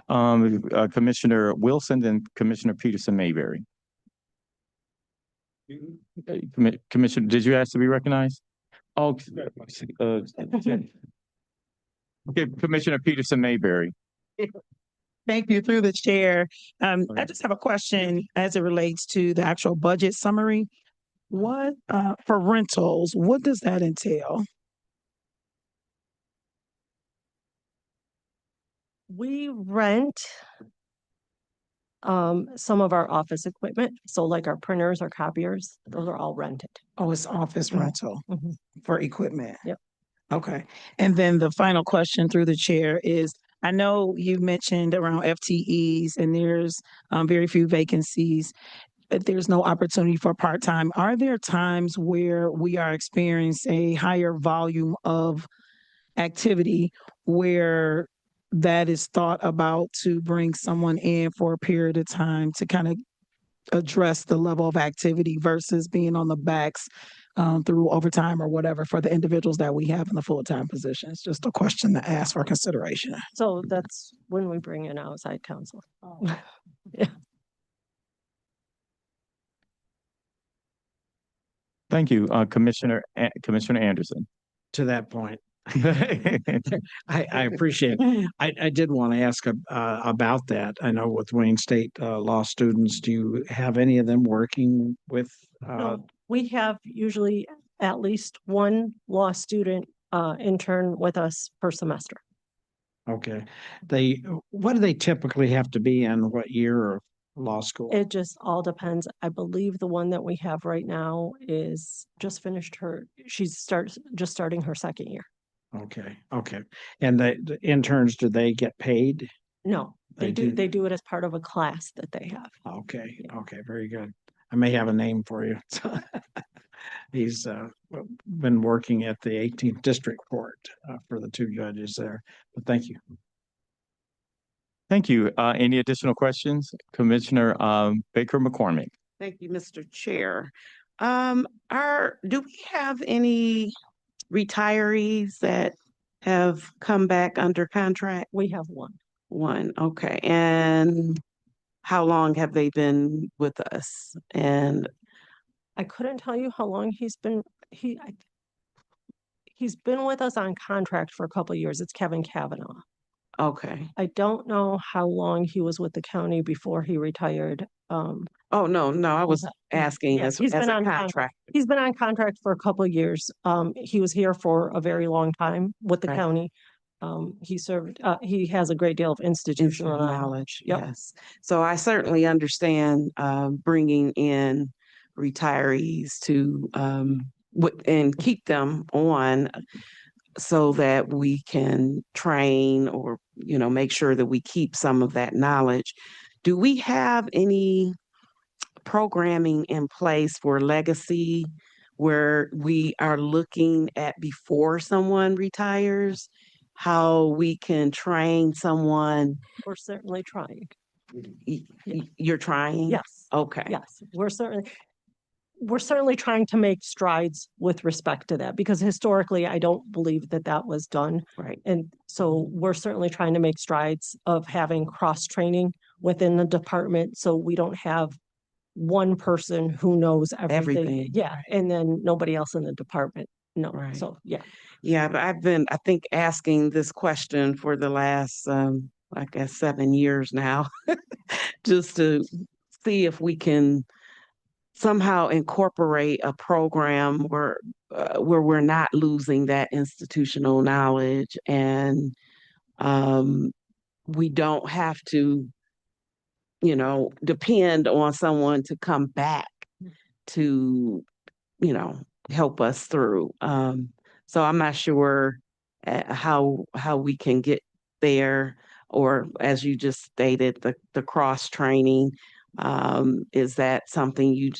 Commissioner Wilson and Commissioner Peterson Mayberry. Commissioner, did you ask to be recognized? Oh, okay, Commissioner Peterson Mayberry. Thank you through the chair. I just have a question as it relates to the actual budget summary. What, for rentals, what does that entail? We rent some of our office equipment, so like our printers, our copiers, those are all rented. Oh, it's office rental Mhm. for equipment. Yep. Okay. And then the final question through the chair is, I know you mentioned around FTEs and there's very few vacancies, but there's no opportunity for part-time. Are there times where we are experiencing a higher volume of activity where that is thought about to bring someone in for a period of time to kind of address the level of activity versus being on the backs through overtime or whatever for the individuals that we have in the full-time positions? Just a question to ask for consideration. So that's when we bring in outside counsel. Yeah. Thank you, Commissioner Anderson. To that point. I appreciate it. I did want to ask about that. I know with Wayne State law students, do you have any of them working with? No, we have usually at least one law student intern with us per semester. Okay. What do they typically have to be in? What year of law school? It just all depends. I believe the one that we have right now is just finished she's just starting her second year. Okay, okay. And the interns, do they get paid? No, They they do. do it as part of a class that they have. Okay, okay, very good. I may have a name for you. He's been working at the 18th District Court for the two judges there. But thank you. Thank you. Any additional questions? Commissioner Baker McCormick. Thank you, Mr. Chair. Do we have any retirees that have come back under contract? We have one. One, okay. And how long have they been with us? And I couldn't tell you how long he's been with us on contract for a couple of years. It's Kevin Kavanaugh. okay. I don't know how long he was with the county before he retired. Oh, no, I was asking Yes, as he's a been on contract. He's been on contract for a couple of years. He was here for a very long time with the Right. county. He served, he has a great deal of institutional knowledge. Yep. Yes. So I certainly understand bringing in retirees to and keep them on so that we can train or, make sure that we keep some of that knowledge. Do we have any programming in place for legacy where we are looking at before someone retires, how we can train someone? We're certainly trying. You're trying? Yes. Okay. Yes, we're certainly trying to make strides with respect to that because historically, I don't believe that was done. Right. And so we're certainly trying to make strides of having cross-training within the department. So we don't have one person who knows everything. Yeah. And then nobody else in the department. No. Right. So, yeah. Yeah, but I've been, I think, asking this question for the last, 7 years now, just to see if we can somehow incorporate a program where we're not losing that institutional knowledge and we don't have to, depend on someone to come back to, help us through. So I'm not sure how we can get there, or as you just stated, the cross training. Is that something you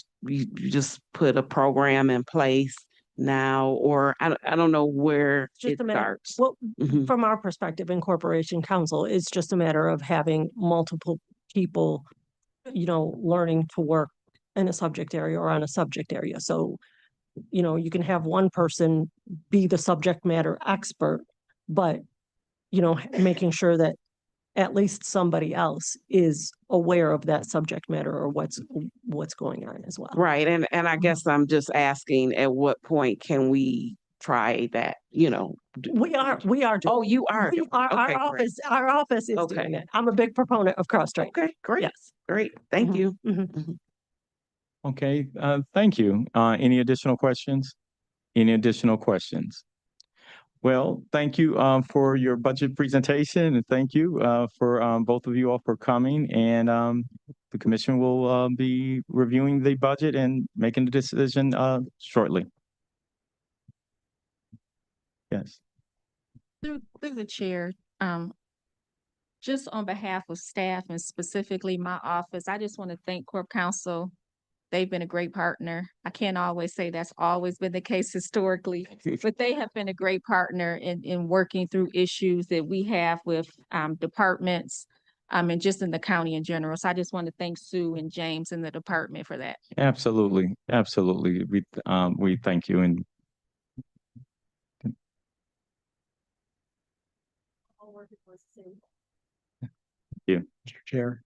just put a program in place now, or I don't know where Just it a matter. starts? Well, Mhm. from our perspective in Corporation Council, it's just a matter of having multiple people, learning to work in a subject area or on a subject area. So, you can have one person be the subject matter expert, but making sure that at least somebody else is aware of that subject matter or what's going on as well. Right, and I guess I'm just asking, at what point can we try that, We are. Oh, you are. We are, Okay, great. our office is Okay. doing it. I'm a big proponent of cross-training. Okay, great, Yes. great. Thank you. Okay, thank you. Any additional questions? Any additional questions? Well, thank you for your budget presentation, and thank you for both of you all for coming. And the commission will be reviewing the budget and making the decision shortly. Yes. Through the chair, just on behalf of staff and specifically my office, I just want to thank Corp Counsel. They've been a great partner. I can't always say that's always been the case historically, but they have been a great partner in working through issues that we have with departments and just in the county in general. So I just want to thank Sue and James and the department for that. Absolutely, absolutely. We thank you. And you. Mr. Chair.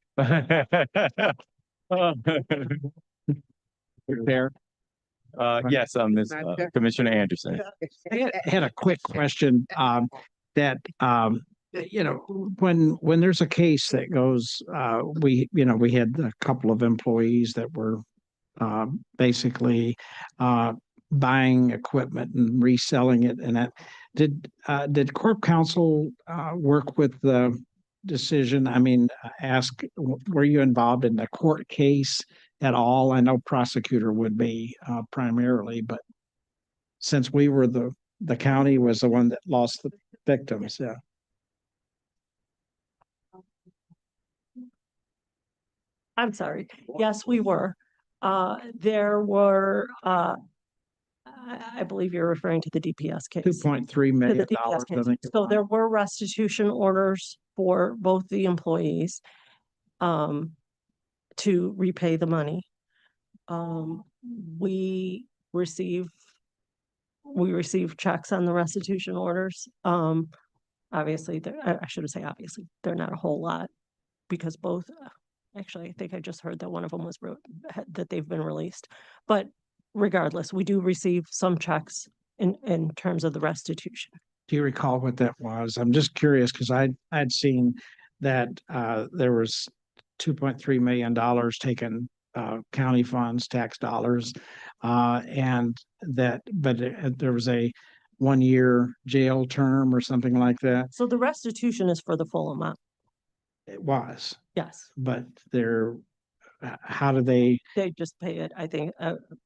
Chair. Yes, Ms. Commissioner Anderson. I had a quick question, that, when there's a case that goes, we had a couple of employees that were, basically, buying equipment and reselling it, and that, did Corp Counsel, work with the decision? I mean, were you involved in the court case at all? I know prosecutor would be primarily, but since we were the county was the one that lost the victims, yeah. I'm sorry. Yes, we were. There were, I believe you're referring to the DPS case. $2.3 million. To the DPS case. I think. So there were restitution orders for both the employees to repay the money. We receive checks on the restitution orders. Obviously, I shouldn't say obviously, they're not a whole lot because both, actually, I think I just heard that one of them was that they've been released. But regardless, we do receive some checks in terms of the restitution. Do you recall what that was? I'm just curious because I'd seen that there was $2.3 million taken, county funds, tax dollars, and that, but there was a 1-year jail term or something like that. So the restitution is for the full amount. It was, Yes. but how do they? They just pay it, I think,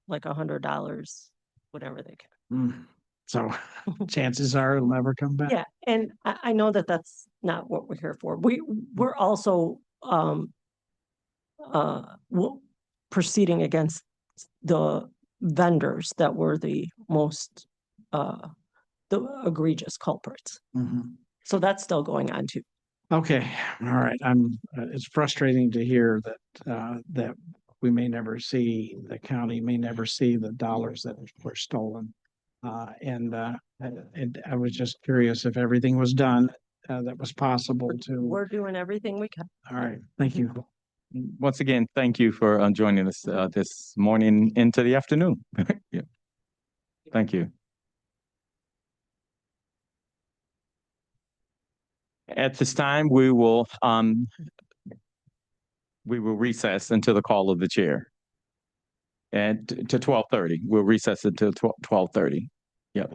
like $100, whatever they can. So chances are it'll never come back. Yeah, and I know that that's not what we're here for. We're also proceeding against the vendors that were the most the egregious culprits. So that's still going on too. Okay, all right. It's frustrating to hear that that we may never see, the county may never see the dollars that were stolen. And I was just curious if everything was done that was possible to. We're doing everything we can. All right, thank you. Once again, thank you for joining us this morning into the afternoon. Yeah. Thank you. At this time, we will recess until the call of the chair. And to 12:30, we'll recess until 12:30. Yep.